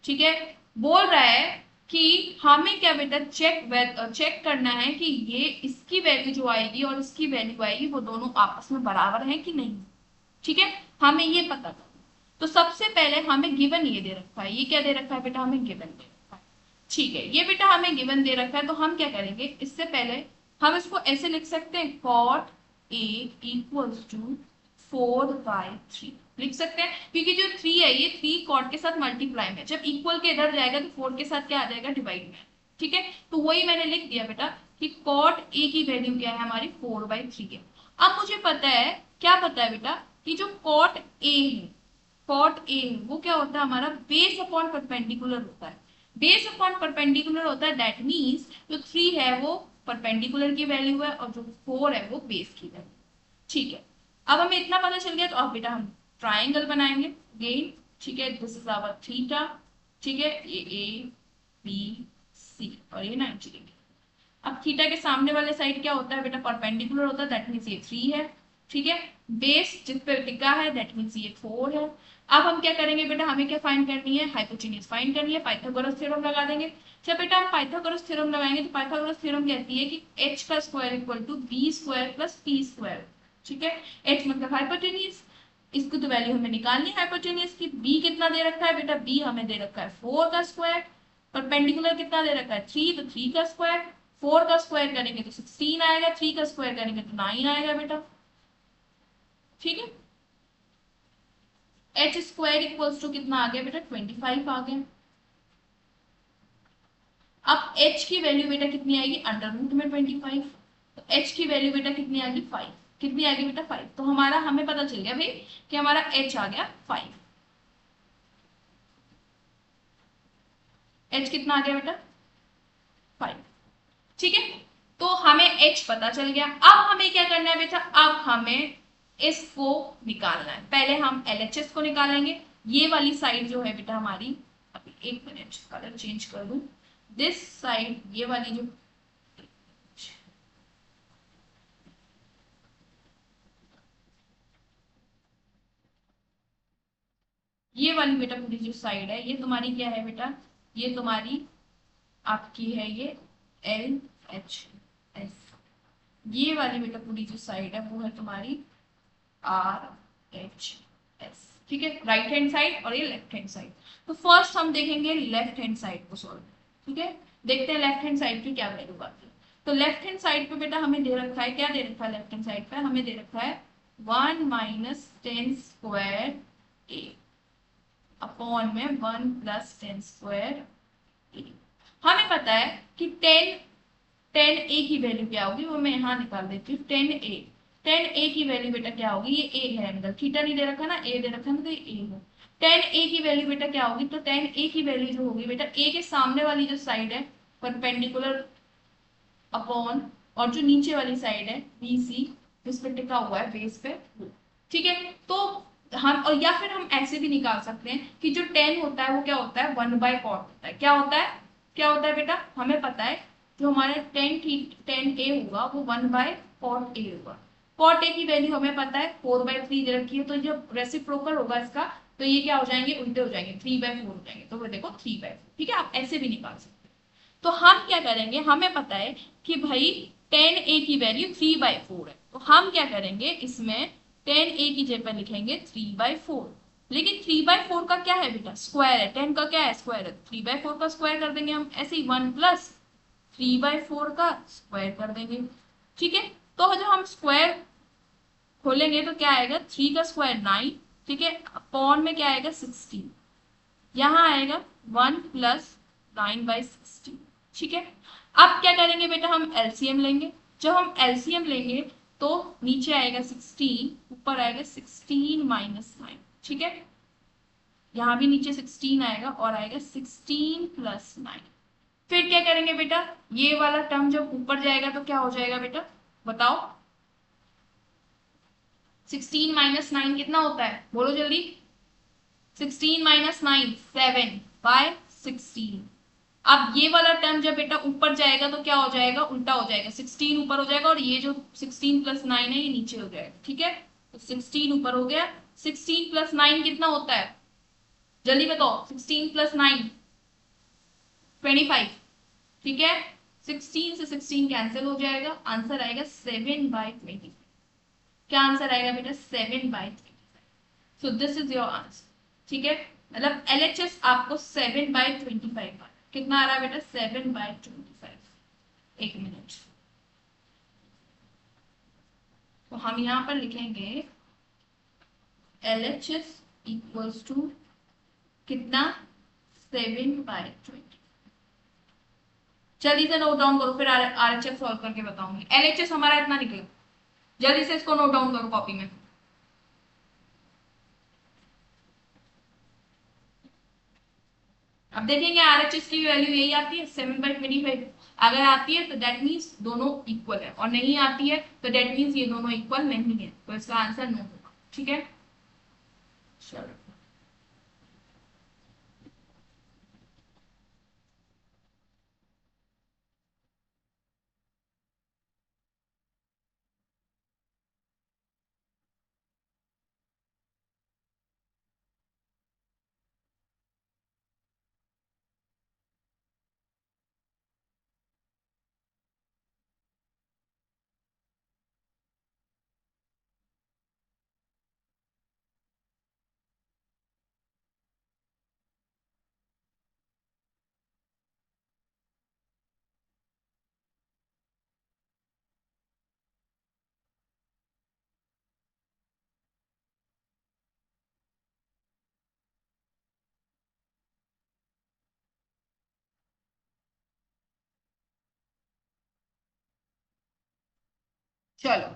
ठीक है, बोल रहा है कि हमें क्या बेटा चेक करना है कि ये इसकी वैल्यू जो आएगी और इसकी वैल्यू आएगी वो दोनों आपस में बराबर हैं कि नहीं। ठीक है, हमें ये पता करना। तो सबसे पहले हमें गिवन ये दे रखा है, ये क्या दे रखा है बेटा हमें गिवन दे रखा है। ठीक है, ये बेटा हमें गिवन दे रखा है, तो हम क्या करेंगे इससे पहले हम इसको ऐसे लिख सकते हैं कॉट ए इक्वल्स टू 4/3 लिख सकते हैं, क्योंकि जो 3 है ये 3 कॉट के साथ मल्टीप्लाई में, जब इक्वल के इधर जाएगा तो 4 के साथ क्या आ जाएगा डिवाइड में। ठीक है, तो वही मैंने लिख दिया बेटा कि कॉट ए की वैल्यू क्या है हमारी 4/3 है। अब मुझे पता है, क्या पता है बेटा कि जो कॉट ए है, कॉट ए वो क्या होता है हमारा बेस अपॉन परपेंडिकुलर होता है। बेस अपॉन परपेंडिकुलर होता है, दैट मीन्स जो 3 है वो परपेंडिकुलर की वैल्यू है और जो 4 है वो बेस की वैल्यू। ठीक है, अब हमें इतना पता चल गया, तो अब बेटा हम ट्राइंगल बनाएंगे अगेन। ठीक है, दिस इज आवर थीटा। ठीक है, ये ए बी सी और ये 90 डिग्री। अब थीटा के सामने वाले साइड क्या होता है बेटा परपेंडिकुलर होता है, दैट मीन्स ये 3 है। ठीक है, बेस जिस पे टिका है दैट मीन्स ये 4 है। अब हम क्या करेंगे बेटा, हमें क्या फाइंड करनी है, हाइपोटेन्यूज फाइंड करनी है, पाइथागोरस थ्योरम लगा देंगे। जब बेटा हम पाइथागोरस थ्योरम लगाएंगे तो पाइथागोरस थ्योरम कहती है कि h का square equal to B square plus p square. ठीक है, h मतलब हाइपोटेन्यूज, इसको तो वैल्यू हमें निकालनी है हाइपोटेन्यूज की। b कितना दे रखा है बेटा, b हमें दे रखा है 4 का स्क्वायर, परपेंडिकुलर कितना दे रखा है 3, तो 3 का स्क्वायर, 4 का स्क्वायर करेंगे तो 16 आएगा, 3 का स्क्वायर करेंगे तो 9 आएगा बेटा। ठीक है, एच स्क्वायर इक्वल्स टू कितना आ गया बेटा 25 आ गया। अब h की वैल्यू बेटा कितनी आएगी अंडर रूट में 25, तो h की वैल्यू बेटा कितनी आ गई 5, कितनी आ गई बेटा 5। तो हमारा हमें पता चल गया भाई कि हमारा h आ गया 5। h कितना आ गया बेटा 5। ठीक है, तो हमें h पता चल गया। अब हमें क्या करना है बेटा, अब हमें इसको निकालना है। पहले हम LHS को निकालेंगे। ये वाली साइड जो है बेटा हमारी, अभी एक मिनट कलर चेंज कर दूं, दिस साइड ये वाली जो ये वाली बेटा पूरी जो साइड है ये तुम्हारी क्या है बेटा, ये तुम्हारी आपकी है ये LHS। ये वाली बेटा पूरी जो साइड है वो है तुम्हारी RHS। ठीक है, राइट हैंड साइड और ये लेफ्ट हैंड साइड। तो फर्स्ट हम देखेंगे लेफ्ट हैंड साइड को सॉल्व। ठीक है, देखते हैं लेफ्ट हैंड साइड की क्या वैल्यू आती है। तो लेफ्ट हैंड साइड पे बेटा हमें दे रखा है, क्या दे रखा है लेफ्ट हैंड साइड पे हमें दे रखा है 1 माइनस 10 स्क्वायर ए अपॉन में 1 प्लस 10 स्क्वायर ए। हमें पता है कि 10 ए की वैल्यू क्या होगी वो मैं यहाँ निकाल देती हूँ। 10 ए की वैल्यू बेटा क्या होगी, ये ए है एंगल, थीटा नहीं दे रखा ना, ए दे रखा ना, तो ये ए है। 10 ए की वैल्यू बेटा क्या होगी, तो 10 ए की वैल्यू जो होगी बेटा ए के सामने वाली जो साइड है परपेंडिकुलर अपॉन और जो नीचे वाली साइड है बी सी जिस पे टिका हुआ है बेस पे। ठीक है, तो हम और या फिर हम ऐसे भी निकाल सकते हैं कि जो 10 होता है वो क्या होता है 1/cot होता है। क्या होता है, क्या होता है बेटा हमें पता है जो हमारे 10 ए होगा वो 1/cot ए होगा। cot ए की वैल्यू हमें पता है 4/3 दे रखी है, तो जब रेसिप्रोकल होगा इसका तो ये क्या हो जाएंगे उल्टे हो जाएंगे 3/4 हो जाएंगे, तो वो देखो 3/4। ठीक है, आप ऐसे भी निकाल सकते हैं। तो हम क्या करेंगे, हमें पता है कि भाई 10a की वैल्यू 3/4 है, तो हम क्या करेंगे इसमें 10a की जगह लिखेंगे 3/4। लेकिन 3/4 का क्या है बेटा, स्क्वायर है। 10 का क्या है, स्क्वायर है। 3/4 का स्क्वायर कर देंगे हम ऐसे ही, 1 प्लस 3/4 का स्क्वायर कर देंगे। ठीक है, तो जो हम स्क्वायर खोलेंगे तो क्या आएगा, 3 का स्क्वायर 9, ठीक है, अपॉन में क्या आएगा 16, यहाँ आएगा 1 प्लस 9/16। ठीक है, अब क्या करेंगे बेटा, हम एलसीएम लेंगे। जब हम एलसीएम लेंगे तो नीचे आएगा 16, ऊपर आएगा 16 माइनस 9। ठीक है, यहाँ भी नीचे 16 आएगा और आएगा 16 प्लस 9। फिर क्या करेंगे बेटा, ये वाला टर्म जब ऊपर जाएगा तो क्या हो जाएगा बेटा, बताओ। 16 माइनस 9 कितना होता है, बोलो जल्दी। 16 माइनस 9 7/16। अब ये वाला टर्म जब बेटा ऊपर जाएगा तो क्या हो जाएगा, उल्टा हो जाएगा। 16 ऊपर हो जाएगा और ये जो 16 प्लस 9 है ये नीचे हो जाएगा। ठीक है, तो 16 ऊपर हो गया। 16 प्लस 9 कितना होता है, जल्दी बताओ। 16 प्लस 9 25। ठीक है, 16 से 16 कैंसिल हो जाएगा, आंसर आएगा 7/25। क्या आंसर आएगा बेटा, 7/25। So this is your answer. ठीक है, मतलब एलएचएस आपको 7/25 कितना आ रहा है बेटा, 7/25। एक मिनट, तो हम यहां पर लिखेंगे एलएचएस इक्वल्स टू कितना, 7/20। जल्दी से नोट डाउन करो, फिर आरएचएस सॉल्व करके बताऊंगी। एलएचएस हमारा इतना निकला, जल्दी से इसको नोट डाउन करो कॉपी में। अब देखेंगे आरएचएस की वैल्यू यही आती है 7/25। अगर आती है तो दैट मीन्स दोनों इक्वल है, और नहीं आती है तो दैट मीन्स ये दोनों इक्वल नहीं है, तो इसका आंसर नो होगा। ठीक है, चलो। चलो,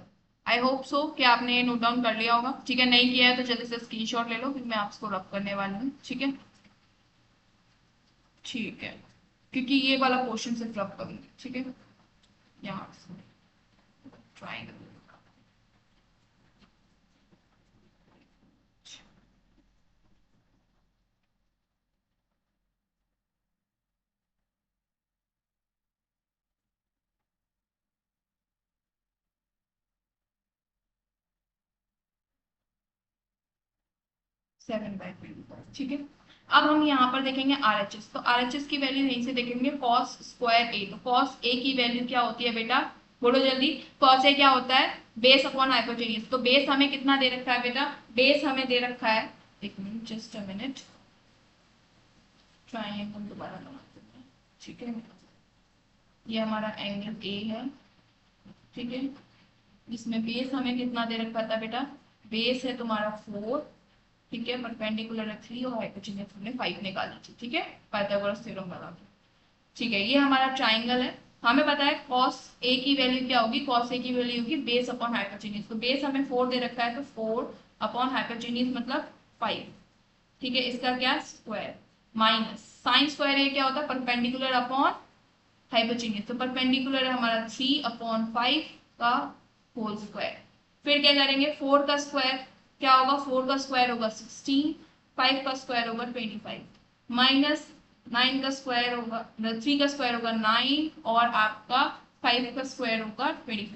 आई होप सो कि आपने नोट डाउन कर लिया होगा। ठीक है, नहीं किया है तो जल्दी से स्क्रीनशॉट ले लो, फिर मैं आपको रब करने वाली हूँ। ठीक है, ठीक है, क्योंकि ये वाला पोर्शन सिर्फ रब करूंगी। ठीक है, यहाँ ट्राइंगल 7/25। ठीक है, अब हम यहाँ पर देखेंगे आरएचएस। तो आरएचएस की वैल्यू यहीं से देखेंगे, कॉस स्क्वायर ए। तो कॉस ए की वैल्यू क्या होती है बेटा, बोलो जल्दी। कॉस ए क्या होता है, बेस अपॉन हाइपोटेन्यूज। तो बेस हमें कितना दे रखा है बेटा, बेस हमें दे रखा है, एक minute, just a minute, triangle दोबारा बनाते हैं। ठीक है, ये हमारा एंगल ए है। ठीक है, जिसमें बेस हमें कितना दे रखा था बेटा, बेस है तुम्हारा 4। ठीक है, परपेंडिकुलर है 3 और हाइपोटेन्यूज हमने 5 निकाली थी। ठीक है, पाइथागोरस थ्योरम लगा के। ठीक है, ये हमारा ट्राइंगल है। हमें पता है कॉस ए की वैल्यू क्या होगी, कॉस ए की वैल्यू होगी बेस अपॉन हाइपोटेन्यूज। तो बेस हमें 4 दे रखा है, तो 4 अपॉन हाइपोटेन्यूज मतलब 5। ठीक है, इसका क्या, स्क्वायर, माइनस साइन स्क्वायर ए क्या होता है, परपेंडिकुलर अपॉन हाइपोटेन्यूज। तो परपेंडिकुलर है हमारा 3/5 का होल स्क्वायर। फिर क्या करेंगे, 4 का स्क्वायर क्या होगा, 4 का स्क्वायर होगा 16, 5 का स्क्वायर होगा 25, माइनस 9 का स्क्वायर होगा, 3 का स्क्वायर होगा 9, और आपका 5 का स्क्वायर होगा 25।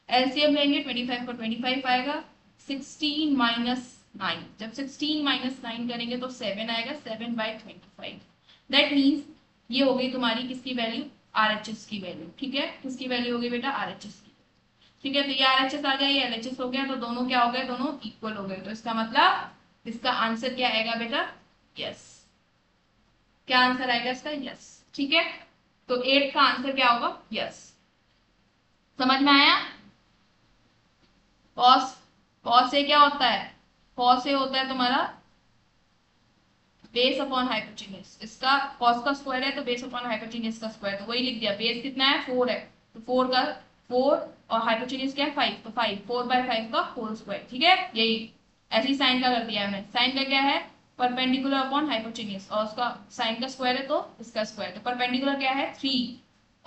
एलसीएम लेंगे, 25 का 25 आएगा, 16 माइनस 9। जब 16 माइनस 9 करेंगे तो 7 आएगा, 7/25। दैट मीन्स ये हो गई तुम्हारी किसकी वैल्यू, आरएचएस की वैल्यू। ठीक है, किसकी वैल्यू हो गई बेटा, आरएचएस की। ठीक है, तो ये आरएचएस आ गया, ये एलएचएस हो गया, तो दोनों क्या हो गए, दोनों इक्वल हो गए। तो इसका मतलब इसका आंसर क्या आएगा बेटा, यस। क्या आंसर आएगा इसका, यस। ठीक है, तो 8 का आंसर क्या होगा, यस। समझ में आया। कॉस, कॉस से क्या होता है, कॉस से होता है तुम्हारा बेस अपॉन हाइपोटेन्यूज। इसका कॉस का स्क्वायर है तो बेस अपॉन हाइपोटेन्यूज का स्क्वायर, तो वही लिख दिया। बेस कितना है, 4 है, तो 4 का 4, और हाइपोटेन्यूज क्या है, 5, तो 5, 4/5 का होल स्क्वायर। ठीक है, यही ऐसी साइन का कर दिया हमने। साइन का क्या है, परपेंडिकुलर अपॉन हाइपोटेन्यूज, और उसका साइन का स्क्वायर है तो इसका स्क्वायर। तो परपेंडिकुलर क्या है 3,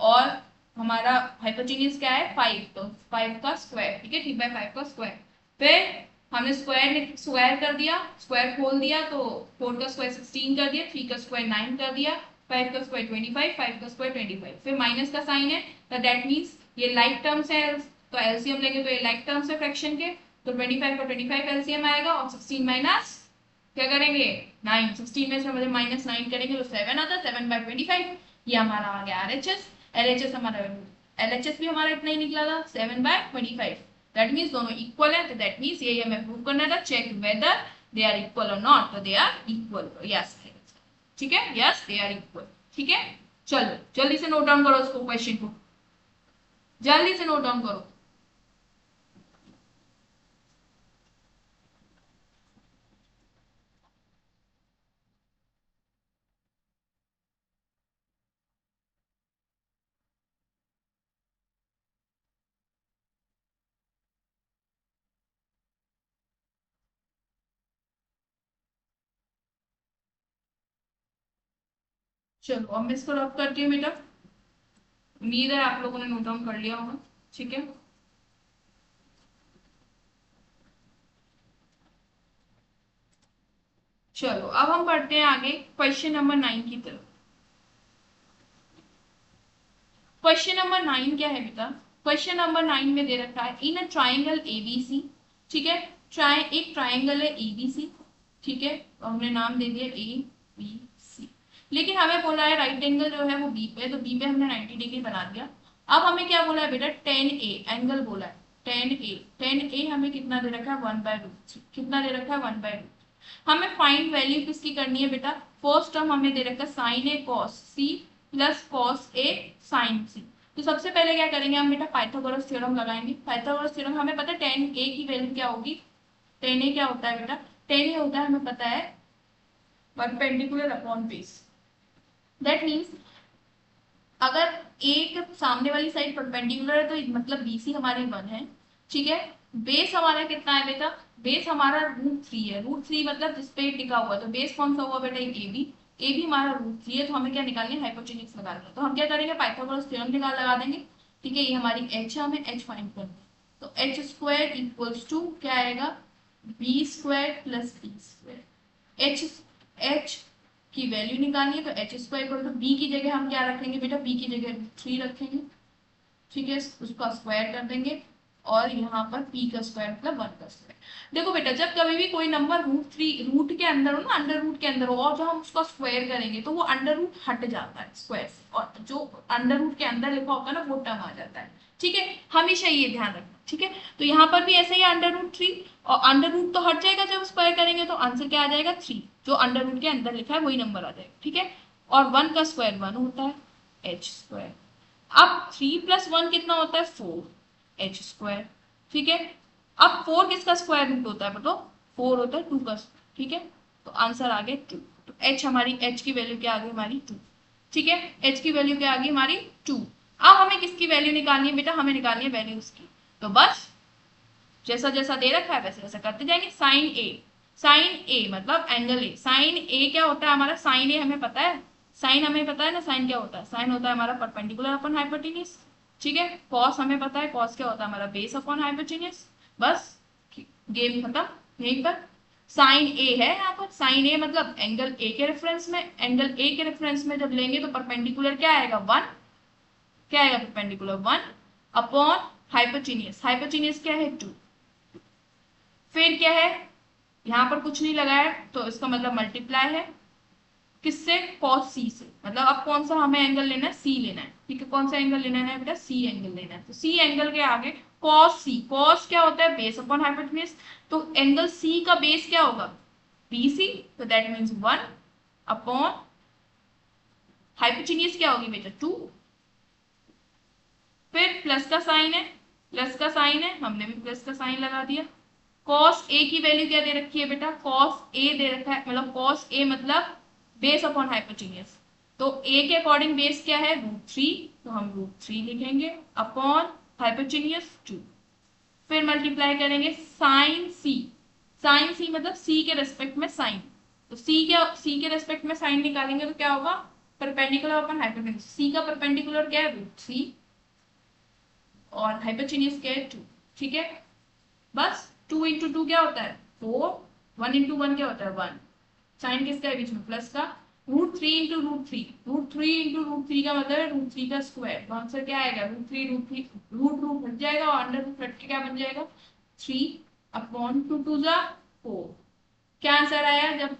और हमारा हाइपोटेन्यूज क्या है 5, तो 5 का स्क्वायर। ठीक है, 3/5 का स्क्वायर। फिर हमने स्क्वायर स्क्वायर कर दिया, स्क्वायर खोल दिया, तो 4 का स्क्वायर 16 कर दिया, 3 का स्क्वायर 9 कर दिया, 5 का स्क्वायर 25, 5 का स्क्वायर 25। फिर माइनस का साइन है, तो दैट मीन्स ये लाइक टर्म्स है, तो एलसीएम लेंगे तो ये लाइक टर्म्स है फ्रैक्शन के, तो 25 का 25 एलसीएम आएगा, और 16 माइनस क्या करेंगे 9, 16 में से मुझे माइनस 9 करेंगे तो 7 आता है, 7/25। ये हमारा आ गया आरएचएस। एलएचएस हमारा, एलएचएस भी हमारा इतना ही निकला था 7/25। दैट मीन्स दोनों इक्वल है, तो दैट मीन्स ये हमें प्रूव करना था, check whether they are equal और नॉट, तो दे आर इक्वल, यस। ठीक है, यस दे आर इक्वल। ठीक है, चलो जल्दी से नोट डाउन करो उसको, क्वेश्चन को जल्दी से नोट डाउन करो। चलो अब मैं इसको रब करती हूँ बेटा, उम्मीद है आप लोगों ने नोट डाउन कर लिया होगा। ठीक है, चलो अब हम पढ़ते हैं आगे क्वेश्चन नंबर 9 की तरफ। क्वेश्चन नंबर 9 क्या है बेटा, क्वेश्चन नंबर 9 में दे रखा है इन अ ट्राइंगल एबीसी। ठीक है, एक ट्राइंगल है एबीसी। ठीक है, तो हमने नाम दे दिया ए बी सी, लेकिन हमें बोला है राइट एंगल जो है वो बी पे, तो बी पे हमने 90 डिग्री बना दिया। अब हमें क्या बोला है बेटा, 10A एंगल बोला है, 10A। 10A हमें कितना दे रखा है, 1/√3। कितना दे रखा है, 1/√3। हमें फाइंड वैल्यू किसकी करनी है बेटा, फर्स्ट टर्म हमें दे रखा है sign A cos C plus cos A sign सी। तो सबसे पहले क्या करेंगे हम बेटा, पाइथागोरस थ्योरम लगाएंगे। पाइथागोरस थ्योरम हमें पता है 10A की वैल्यू क्या होगी, 10A क्या होता है बेटा, 10A होता है हमें पता है perpendicular upon base. That means अगर एक सामने वाली साइड परपेंडिकुलर है तो मतलब बीसी हमारे 1 है। ठीक है, बेस हमारा कितना है बेटा, बेस हमारा √3 है। √3 मतलब जिसपे टिका हुआ है, तो बेस कौन सा हुआ बेटा, ए बी। ए भी हमारा √3 है, तो हमें क्या निकालनी है, हाइपोटेन्यूज निकालनी है। तो हम क्या करेंगे, पाइथागोरस थ्योरम लगा देंगे। ठीक है, ये हमारी एच है, हमें एच फाइंड करनी है। तो एच स्क्वायर इक्वल्स टू क्या आएगा, B square plus B square. H H की वैल्यू निकालनी है, तो H square equal to B की जगह हम क्या रख लेंगे बेटा, बी की जगह 3 रखेंगे। ठीक है, उसका स्क्वायर कर देंगे, और यहाँ पर पी का स्क्वायर मतलब 1 का स्क्वायर। देखो बेटा, जब कभी भी कोई नंबर √3 रूट के अंदर हो ना, अंडर रूट के अंदर हो, और जब हम उसका स्क्वायर करेंगे तो वो अंडर रूट हट जाता है स्क्वायर से, और जो अंडर रूट के अंदर लिखा होता है ना वो टर्म आ जाता है। ठीक है, हमेशा ये ध्यान रखना। ठीक है, तो यहाँ पर भी ऐसे ही अंडर√3, और अंडर रूट तो हट जाएगा जब स्क्वायर करेंगे, तो आंसर क्या आ जाएगा 3। जो अंडर रूट के अंदर लिखा है वही नंबर आ जाएगा। ठीक है, और 1 का स्क्वायर 1 होता है, एच स्क्वायर। अब 3 + 1 कितना होता है, 4, एच स्क्वायर। ठीक है, अब 4 किसका स्क्वायर रूट होता है बताओ, 4 होता है 2 का। ठीक है, तो आंसर आ गया 2। तो एच हमारी, एच की वैल्यू क्या आ गई हमारी 2। ठीक है, एच की वैल्यू क्या आ गई हमारी 2। अब हमें किसकी वैल्यू निकालनी है बेटा, हमें निकालनी है वैल्यू उसकी। तो बस जैसा जैसा दे रखा है वैसे वैसा करते जाएंगे। साइन ए, साइन ए मतलब एंगल ए। साइन ए क्या होता है हमारा, साइन ए हमें पता है, साइन हमें पता है ना, साइन क्या होता है, साइन होता है हमारा परपेंडिकुलर अपॉन हाइपोटेन्यूज। ठीक है, कॉस हमें पता है, कॉस क्या होता है हमारा बेस अपॉन हाइपोटेन्यूज। बस गेम खत्म यहीं पर। साइन ए है यहाँ पर, साइन ए मतलब एंगल ए के रेफरेंस में, एंगल ए के रेफरेंस में जब लेंगे तो परपेंडिकुलर क्या आएगा 1, क्या आएगा परपेंडिकुलर 1 अपॉन हाइपोटेन्यूज। हाइपोटेन्यूज क्या है 2। फिर क्या है, यहाँ पर कुछ नहीं लगाया तो इसका मतलब मल्टीप्लाई है, किससे? कॉस सी से। मतलब अब कौन सा हमें एंगल लेना है? सी लेना है, ठीक है। कौन सा एंगल लेना है बेटा? सी एंगल लेना है। तो सी एंगल के आगे कॉस सी, कॉस क्या होता है? Base upon hypotenuse. तो एंगल सी का बेस क्या होगा? B C. तो दैट मीन्स 1 अपॉन हाइपोटेन्यूज क्या होगी बेटा? 2। फिर प्लस का साइन है, प्लस का साइन है, हमने भी प्लस का साइन लगा दिया। कॉस ए की वैल्यू क्या दे रखी है बेटा? कॉस ए दे रखा है, मतलब कॉस ए मतलब बेस अपॉन हाइपोटेन्यूज। तो ए के अकॉर्डिंग बेस क्या है? √3। तो हम √3 लिखेंगे अपॉन हाइपोटेन्यूज 2। फिर मल्टीप्लाई करेंगे साइन सी। साइन सी मतलब सी के रेस्पेक्ट में साइन। तो सी के रेस्पेक्ट में साइन निकालेंगे तो क्या होगा? Perpendicular upon hypotenuse. सी का परपेंडिकुलर क्या है? √3 और हाइपोटेन्यूज क्या है? 2। ठीक है, बस 2 इंटू 2 क्या होता है? 4। 1 इंटू 1 क्या होता है? 1। साइन किसका है बीच में? प्लस का। √3 इंटू √3, √3 इंटू √3 का मतलब है √3 का स्क्वायर। तो आंसर क्या आएगा? √3 रूट रूट हट जाएगा और अंडर रूट हट के क्या बन जाएगा? 3 अपॉन 2 2 जा 4। क्या आंसर आया? जब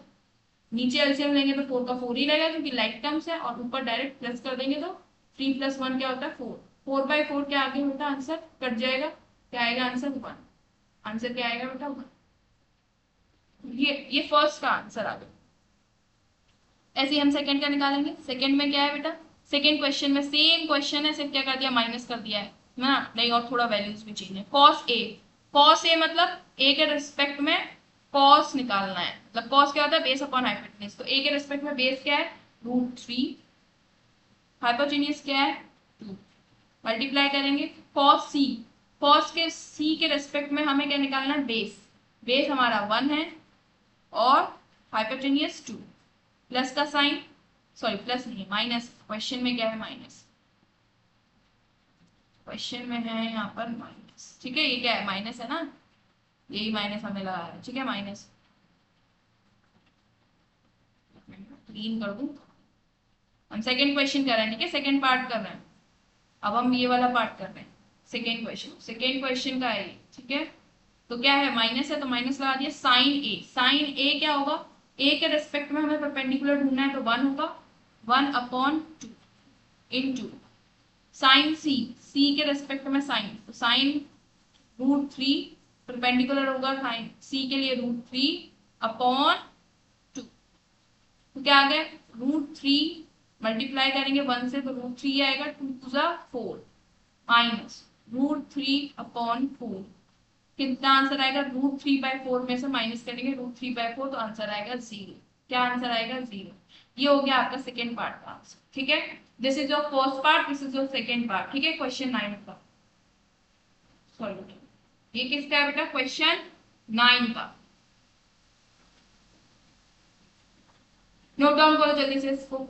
नीचे एलसीएम लेंगे तो 4 का 4 ही रहेगा क्योंकि लाइक टर्म्स है, और ऊपर डायरेक्ट प्लस कर देंगे तो 3 + 1 क्या होता है? 4। 4/4 क्या आगे होता है? आंसर कट जाएगा। क्या आएगा आंसर? 1। आंसर क्या आएगा बेटा? 1। ये फर्स्ट का आंसर आ गया। ऐसे ही हम सेकंड का निकालेंगे। सेकंड में क्या है बेटा? सेकंड क्वेश्चन में सेम क्वेश्चन है, सिर्फ क्या कर दिया? माइनस कर दिया है ना, नहीं और थोड़ा वैल्यूज भी चेंज है। कॉस ए, कॉस ए मतलब ए के रिस्पेक्ट में कॉस निकालना है। मतलब कॉस क्या होता है? Base upon hypotenuse. तो ए के रिस्पेक्ट में बेस क्या है? √3। हाइपोटेन्यूज क्या है? 2। मल्टीप्लाई करेंगे कॉस सी, कॉस के सी के रेस्पेक्ट में हमें क्या निकालना है? बेस। बेस हमारा 1 है और हाइपोटेन्यूज 2। प्लस का साइन, सॉरी प्लस नहीं है, माइनस। क्वेश्चन में क्या है? माइनस। क्वेश्चन में है यहाँ पर माइनस, ठीक है। ये क्या है? माइनस है ना, यही माइनस हमने लगाया है, ठीक है। माइनस क्लीन कर दूं। हम सेकंड क्वेश्चन कर रहे हैं, ठीक है, सेकंड पार्ट कर रहे हैं। अब हम ये वाला पार्ट कर रहे हैं, सेकेंड क्वेश्चन। सेकेंड क्वेश्चन का है, ठीक है। तो क्या है? माइनस है तो माइनस लगा दिया। साइन ए, साइन ए क्या होगा? ए के रेस्पेक्ट में हमें परपेंडिकुलर ढूंढना है तो 1 होगा। 1 अपॉन 2 इंटू साइन सी, सी के रेस्पेक्ट में साइन, तो साइन √3 परपेंडिकुलर होगा साइन सी के लिए √3 अपॉन 2। तो क्या आ गया? √3 मल्टीप्लाई करेंगे 1 से तो √3 आएगा, 2 2 जा 4 माइनस √3 अपॉन 4। कितना आंसर आएगा? √3/4 में से माइनस करेंगे √3/4 तो आंसर आएगा 0। क्या आंसर आएगा? 0। ये हो गया आपका सेकेंड पार्ट का आंसर, ठीक है। This is your first part, this is your second part, ठीक है। क्वेश्चन 9 का सॉल्व। ये किसका है बेटा? क्वेश्चन 9 का। नोट डाउन करो जल्दी से इसको।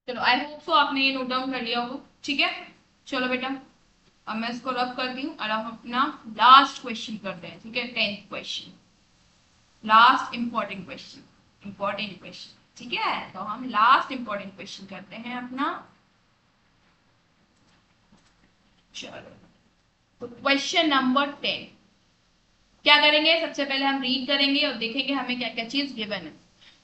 चलो आई होप सो आपने ये नोट डाउन कर लिया होगा, ठीक है। चलो बेटा अब मैं इसको रब करती हूँ और हम अपना लास्ट क्वेश्चन करते हैं, ठीक है। 10th question, last important question, important question, ठीक है। तो हम लास्ट इंपॉर्टेंट क्वेश्चन करते हैं अपना। चलो तो क्वेश्चन नंबर 10 क्या करेंगे? सबसे पहले हम रीड करेंगे और देखेंगे हमें क्या क्या चीज गिवन है।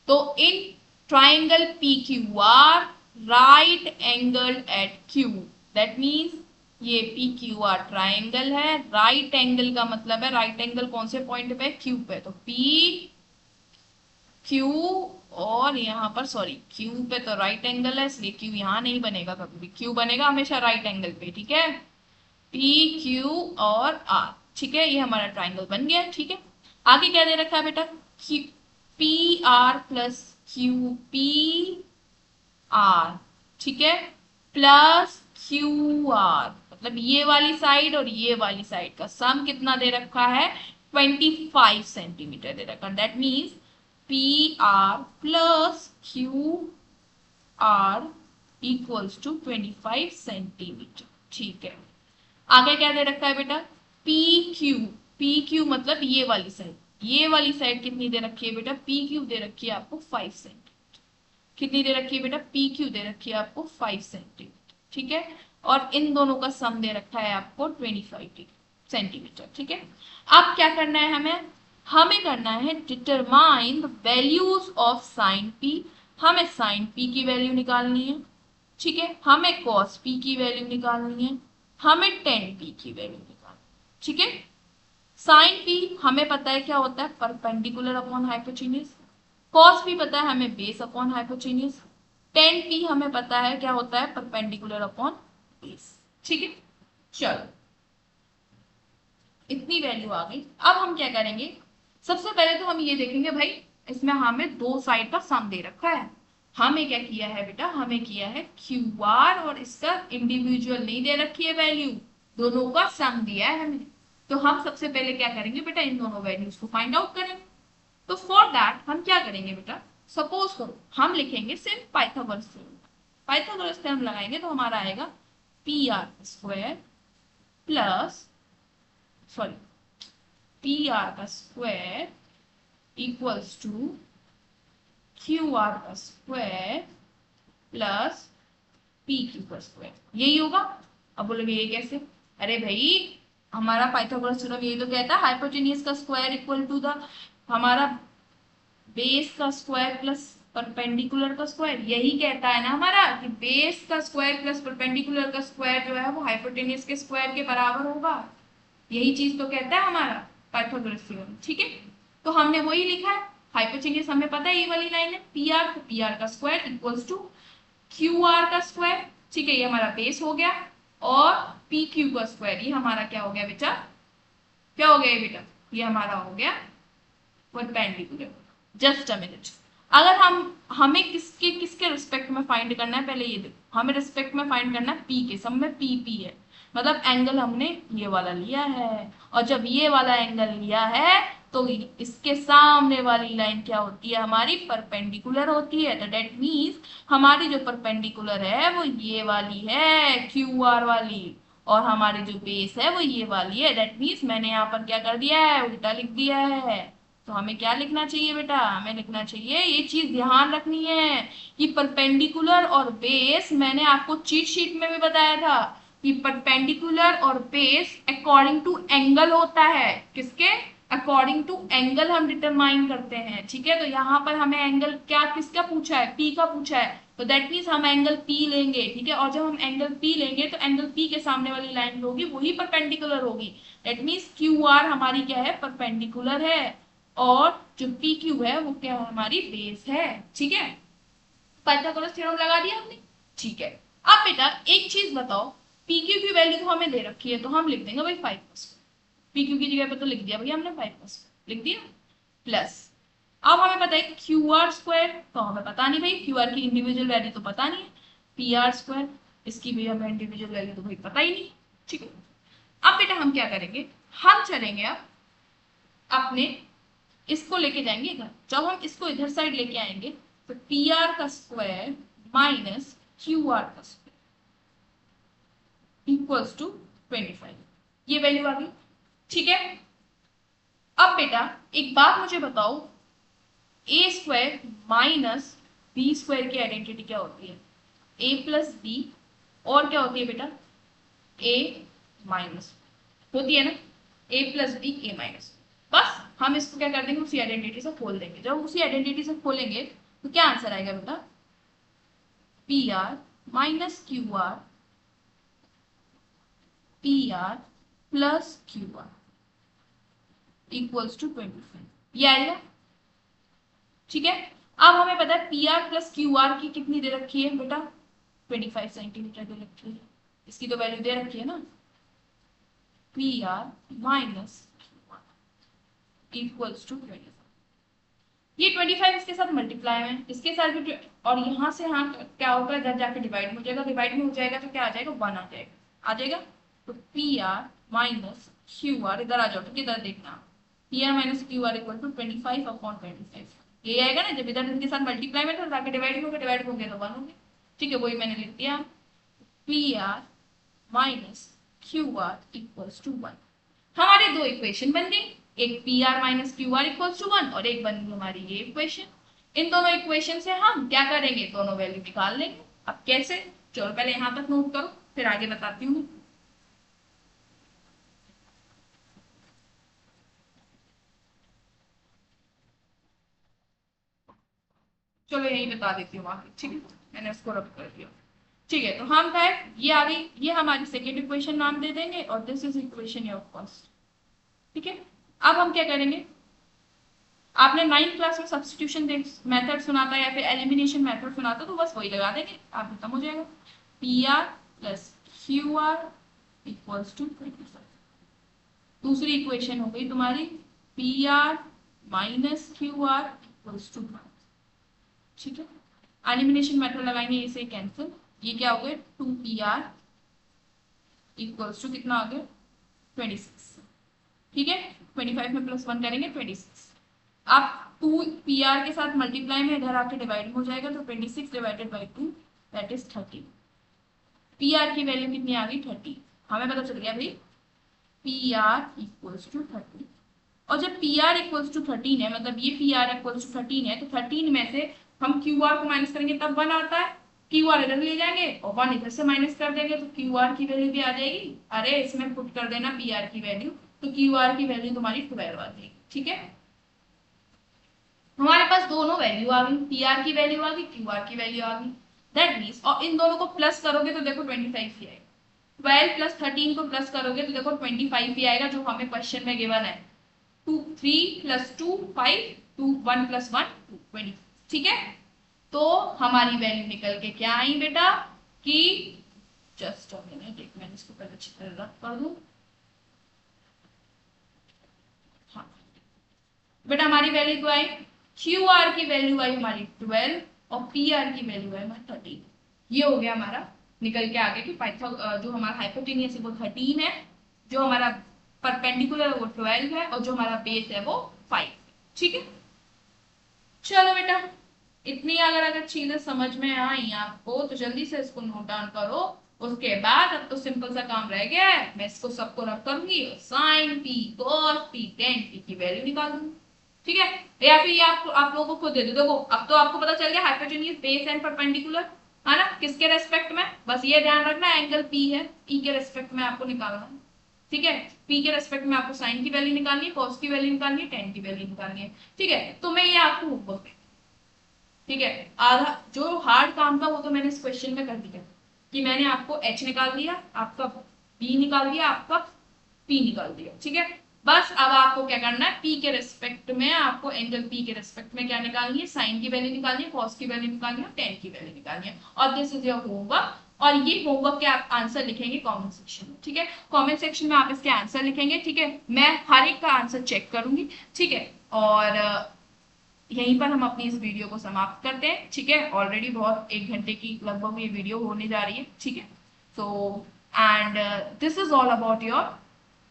तो in triangle P Q R right angle at Q, that means ये पी क्यू आर ट्राइंगल है। राइट एंगल का मतलब है राइट एंगल कौन से पॉइंट पे? क्यू पे। तो पी क्यू और यहाँ पर सॉरी क्यू पे तो राइट एंगल है इसलिए क्यू यहाँ नहीं बनेगा, कभी भी क्यू बनेगा हमेशा राइट एंगल पे, ठीक है। पी क्यू और आर, ठीक है, ये हमारा ट्राइंगल बन गया, ठीक है। आगे क्या दे रखा है बेटा, P R plus Q P R, ठीक है, प्लस क्यू आर, मतलब ये वाली साइड और ये वाली साइड का सम कितना दे रखा है, 25 सेंटीमीटर दे रखा है। That means P R plus Q R equals to 25 centimetre, ठीक है। आगे क्या दे रखा है बेटा, पी क्यू, पी क्यू मतलब ये वाली साइड, ये वाली साइड कितनी दे रखी है बेटा, पी क्यू दे रखी है आपको 5 सेंटीमीटर, कितनी दे रखी है बेटा, पी क्यू दे रखी है आपको 5 सेंटीमीटर, ठीक है। और इन दोनों का सम दे रखा है आपको 25 सेंटीमीटर, ठीक है। अब क्या करना है हमें, हमें करना है determine the values of sine P, हमें साइन पी की वैल्यू निकालनी है, ठीक है, हमें कॉस पी की वैल्यू निकालनी है, हमें टेन पी की वैल्यू निकालनी, ठीक है। साइन पी हमें पता है क्या होता है, परपेंडिकुलर अपॉन हाइपोटेन्यूज, कॉस भी पता है हमें base upon hypotenuse, ten P हमें पता है क्या होता है, परपेंडिकुलर अपॉन बेस, ठीक है। चलो इतनी वैल्यू आ गई। अब हम क्या करेंगे, सबसे पहले तो हम ये देखेंगे भाई, इसमें हमें दो साइड का सम दे रखा है, हमें क्या किया है बेटा, हमें किया है क्यू आर और इसका इंडिविजुअल नहीं दे रखी है वैल्यू, दोनों का सम दिया है हमें। तो हम सबसे पहले क्या करेंगे बेटा, इन दोनों वैल्यूज को फाइंड आउट करेंगे। तो फॉर दैट हम क्या करेंगे बेटा, सपोज करो हम लिखेंगे सिर्फ पाइथागोरस थ्योरम, पाइथागोरस थ्योरम लगाएंगे तो हमारा आएगा P R square plus, sorry, P R का square equals to Q R का स्क्वायर प्लस पी क्यू का स्क्वायर, यही होगा। अब बोलोगे ये कैसे, अरे भाई हमारा पाइथागोरस थ्योरम यही तो कहता है हाइपोटेन्यूज का स्क्वायर इक्वल टू द हमारा बेस का स्क्वायर प्लस परपेंडिकुलर का स्क्वायर, यही कहता है ना हमारा कि बेस का स्क्वायर प्लस परपेंडिकुलर का स्क्वायर जो है वो हाइपोटेन्यूज के स्क्वायर के बराबर होगा, यही चीज तो कहता है हमारा पाइथागोरस थ्योरम, ठीक है। तो हमने वही लिखा है, हाइपोटेन्यूज हमें पता है ये वाली लाइन है पी आर, तो पी आर का square equals to Q R का स्क्वायर, ठीक है, ये हमारा बेस हो गया, और पी क्यू का स्क्वायर, ये हमारा क्या हो गया बेटा, क्या हो गया ये बेटा, ये हमारा हो गया परपेंडिकुलर। जस्ट अ मिनट, अगर हम हमें किसके किसके रिस्पेक्ट में फाइंड करना है, पहले ये देखो, हमें रिस्पेक्ट में फाइंड करना है पी के, सब में पी पी है, मतलब एंगल हमने ये वाला लिया है, और जब ये वाला एंगल लिया है तो इसके सामने वाली लाइन क्या होती है, हमारी परपेंडिकुलर होती है। तो डेट मीन्स हमारी जो परपेंडिकुलर है वो ये वाली है, क्यू आर वाली, और हमारी जो बेस है वो ये वाली है। दैट मीन्स मैंने यहाँ पर क्या कर दिया है, उल्टा लिख दिया है। तो हमें क्या लिखना चाहिए बेटा, हमें लिखना चाहिए, ये चीज ध्यान रखनी है कि परपेंडिकुलर और बेस, मैंने आपको चीट शीट में भी बताया था कि परपेंडिकुलर और बेस अकॉर्डिंग टू एंगल होता है, किसके, अकॉर्डिंग टू एंगल हम डिटरमाइन करते हैं, ठीक है। तो यहाँ पर हमें एंगल क्या किसका पूछा है, पी का पूछा है, तो दैट मीन्स हम एंगल पी लेंगे, ठीक है। और जब हम एंगल पी लेंगे तो एंगल पी के सामने वाली लाइन जो होगी वही परपेंडिकुलर होगी। दैट मीन्स क्यू आर हमारी क्या है, परपेंडिकुलर है, और जो पी क्यू है वो क्या है, हमारी बेस है, ठीक है। पाइथागोरस थ्योरम लगा दिया हमने, ठीक है। अब बेटा एक चीज बताओ, पी क्यू की वैल्यू तो हमें दे रखी है, तो हम लिख देंगे भाई 5, पी क्यू की जगह पे तो लिख दिया भैया हमने 5 लिख दिया, प्लस अब हमें पता है क्यू आर स्क्वायर, तो हमें पता नहीं भाई क्यू आर की इंडिविजुअल वैल्यू तो पता नहीं है, पी आर स्क्वायर इसकी भी हमें इंडिविजुअल वैल्यू तो भाई पता ही नहीं, ठीक है। अब बेटा हम क्या करेंगे, हम चलेंगे अब अपने, इसको लेके जाएंगे इधर, जब हम इसको इधर साइड लेके आएंगे तो पी आर का स्क्वायर माइनस क्यू आर का स्क्वायर इक्वल्स टू 25, ये वैल्यू आ गई, ठीक है। अब बेटा एक बात मुझे बताओ, ए स्क्वायर माइनस बी स्क्वायर की आइडेंटिटी क्या होती है, ए प्लस बी, और क्या होती है बेटा, ए माइनस, होती है ना, ए प्लस बी ए माइनस। बस हम इसको क्या कर देंगे, उसी आइडेंटिटी से खोल देंगे, जब उसी आइडेंटिटी से खोलेंगे तो क्या आंसर आएगा बेटा, P R minus Q R, P R plus Q R equals to 25, ये आएगा, ठीक है। अब हमें पता है P R plus Q R की कितनी दे रखी है बेटा, 25 सेंटीमीटर दे रखी है, इसकी तो वैल्यू दे रखी है ना, P R minus equals to 25। ये 25 इसके साथ मल्टीप्लाई में, इसके साथ भी और यहाँ से यहाँ क्या होगा, इधर जाके डिवाइड हो जाएगा, डिवाइड में हो जाएगा तो क्या आ जाएगा, 1 आ जाएगा। तो P R minus Q R, इधर आ जाओ, ठीक है, इधर देखना, P R minus Q R equal to 25/25। ये आएगा ना, जब इधर इनके साथ मल्टीप्लाई में तो जाके डिवाइड होगा, डिवाइड होंगे तो 1 होंगे, ठीक है, वही मैंने लिख दिया। P R minus Q R equals to 1। हमारे दो इक्वेशन बन गई, एक P R minus Q R equals to 1 और एक बन गई हमारी ये इक्वेशन। इन दोनों इक्वेशन से हम क्या करेंगे, दोनों वैल्यू निकाल लेंगे। अब कैसे, चलो पहले यहां तक नोट करो, फिर आगे बताती हूँ। चलो यही बता देती हूँ आगे, ठीक है, मैंने इसको रब कर दिया। ठीक है, तो हम है ये आ गई, ये हमारी सेकेंड इक्वेशन नाम दे देंगे और this is equation of first. ठीक है, अब हम क्या करेंगे, आपने 9th क्लास में सब्स्टिट्यूशन मेथड सुना था या फिर एलिमिनेशन मेथड सुना था, तो बस वही लगा देंगे, आप खत्म हो जाएगा। P R plus Q R equals to 25। दूसरी इक्वेशन हो गई तुम्हारी P R minus Q R equals to 1। ठीक है, एलिमिनेशन मेथड लगाएंगे, इसे कैंसिल, ये क्या हो गया, 2pr इक्वल्स टू कितना आ गया, 26। ठीक है, 25 में +1 करेंगे 26। अब 2pr के साथ मल्टीप्लाई में इधर आके डिवाइड हो जाएगा, तो 26 divided by 2 that is 30। pr की वैल्यू कितनी आ गई, 30। हमें पता चल गया भाई pr इक्वल्स टू 30। और जब pr इक्वल्स टू 13 है, मतलब ये pr इक्वल्स टू 13 है, तो 13 में से हम qr को माइनस करेंगे तब 1 आता है, qr इधर ले जाएंगे और 1 इधर से माइनस कर देंगे, तो qr की वैल्यू भी आ जाएगी। अरे इसमें पुट कर देना pr की वैल्यू, तो qr की वैल्यू तुम्हारी 12 आ जाएगी। ठीक है, हमारे पास दोनों वैल्यू आ गई, pr की वैल्यू आ गई, qr की वैल्यू आ गई। दैट मीन्स, और इन दोनों को प्लस करोगे तो देखो 25 ही आएगा, 12 प्लस 13 को प्लस करोगे तो देखो 25 ही आएगा, जो हमें क्वेश्चन में गिवन है। 2 3 प्लस 2 5, 2 1 प्लस 1 2 20। ठीक है, तो हमारी वैल्यू निकल के क्या आई बेटा, कि जस्ट अ मिनट, एक मिनट, इसको पहले अच्छी तरह रख कर दूं। हाँ बेटा, हमारी वैल्यू तो आई, क्यू आर की वैल्यू आई हमारी 12 और पी आर की वैल्यू आई हमारी 13। ये हो गया हमारा निकल के आगे कि जो हमारा हाइपोटेनियस है वो 13 है, जो हमारा परपेंडिकुलर है वो 12 है और जो हमारा बेस है वो 5। ठीक है, चलो बेटा, इतनी अगर चीजें समझ में आई आपको तो जल्दी से इसको नोट डाउन करो। उसके बाद अब तो सिंपल सा काम रह गया है, मैं इसको सबको रख करूंगी, sine P cos P tan P की वैल्यू निकाल दूंगी। ठीक है, या फिर ये आप लोगों को खुद दे दो। देखो अब तो आपको पता चल गया हाइपोटेन्यूज बेस एंड परपेंडिकुलर है ना, किसके रेस्पेक्ट में, बस ये ध्यान रखना एंगल पी है, पी के रेस्पेक्ट में आपको निकालना है। ठीक है, पी के रेस्पेक्ट में आपको साइन की वैल्यू निकालनी है, कॉस की वैल्यू निकालनी है, टेन की वैल्यू निकालनी है। ठीक है, तो मैं ये आपको होमवर्क, ठीक है, आधा जो हार्ड काम था वो तो मैंने इस क्वेश्चन में कर दिया, कि मैंने आपको एच निकाल दिया, आपका बी निकाल दिया, आपका पी निकाल दिया। ठीक है, बस अब आपको क्या करना है, पी के रेस्पेक्ट में आपको एंगल पी के रेस्पेक्ट में क्या निकालनी है, साइन की वैल्यू निकालनी है, कॉस की वैल्यू निकालनी है, टेन की वैल्यू निकालनी है। और दिस इज योर होमवर्क, और ये होमवर्क के आप आंसर लिखेंगे कमेंट सेक्शन में। ठीक है, कमेंट सेक्शन में आप इसके आंसर लिखेंगे। ठीक है, मैं हर एक का आंसर चेक करूंगी। ठीक है, और यहीं पर हम अपनी इस वीडियो को समाप्त करते हैं। ठीक है, ऑलरेडी बहुत 1 घंटे की लगभग ये वीडियो होने जा रही है। ठीक है, so and this is all about your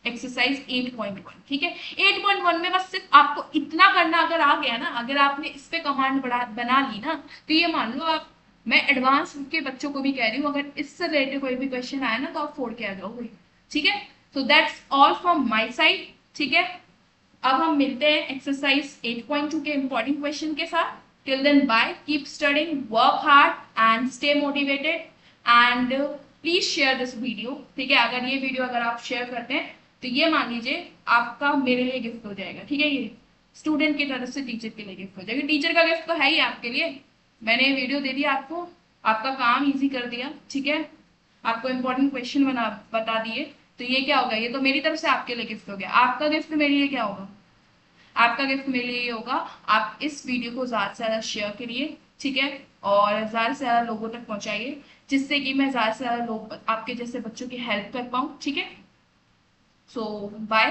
exercise 8.1। ठीक है, 8.1 में बस सिर्फ आपको इतना करना अगर आ गया ना, अगर आपने इस पे कमांड बना ली ना, तो ये मान लो आप, मैं एडवांस के बच्चों को भी कह रही हूँ, अगर इससे रिलेटेड कोई भी क्वेश्चन आया ना तो आप फोड़ के आ जाओगे। ठीक है, so that's all from my side. ठीक है, अब हम मिलते हैं एक्सरसाइज 8.2 के इंपॉर्टेंट क्वेश्चन के साथ। Till then bye, keep studying, work hard and stay motivated and please share this video. ठीक है, अगर ये वीडियो अगर आप शेयर करते हैं तो ये मान लीजिए आपका मेरे लिए गिफ्ट हो जाएगा। ठीक है, ये स्टूडेंट की तरफ से टीचर के लिए गिफ्ट हो जाएगा। टीचर का गिफ्ट तो है ही आपके लिए, मैंने ये वीडियो दे दिया आपको, आपका काम इजी कर दिया। ठीक है, आपको इंपॉर्टेंट क्वेश्चन बता दिए, तो ये क्या होगा, ये तो मेरी तरफ से आपके लिए गिफ्ट हो गया। आपका गिफ्ट मेरे लिए क्या होगा, आपका गिफ्ट मेरे लिए ये होगा, आप इस वीडियो को ज्यादा से ज्यादा शेयर करिए। ठीक है, और ज्यादा से ज्यादा लोगों तक पहुंचाइए, जिससे कि मैं ज्यादा से ज्यादा लोग आपके जैसे बच्चों की हेल्प कर पाऊँ। ठीक है, सो बाय,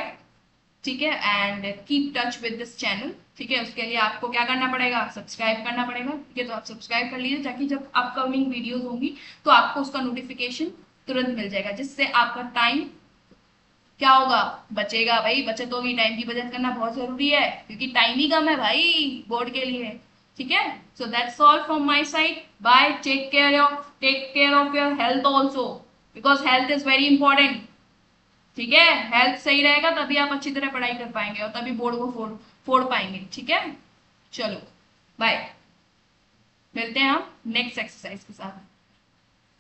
ठीक है, and keep touch with this channel, ठीक है। उसके लिए आपको क्या करना पड़ेगा, सब्सक्राइब करना पड़ेगा, ठीक है। तो आप सब्सक्राइब कर लीजिए ताकि जब अपकमिंग वीडियोस होंगी तो आपको उसका नोटिफिकेशन तुरंत मिल जाएगा, जिससे आपका टाइम क्या होगा, बचेगा भाई, बचत होगी। टाइम की बचत करना बहुत जरूरी है क्योंकि टाइम ही कम है भाई बोर्ड के लिए, ठीक है। So that's all from my side, bye, take care of your health also, because health is very important, ठीक है। हेल्थ सही रहेगा तभी आप अच्छी तरह पढ़ाई कर पाएंगे और तभी बोर्ड को फोड़ फोड़ पाएंगे, ठीक है। चलो बाय, मिलते हैं हम नेक्स्ट एक्सरसाइज के साथ।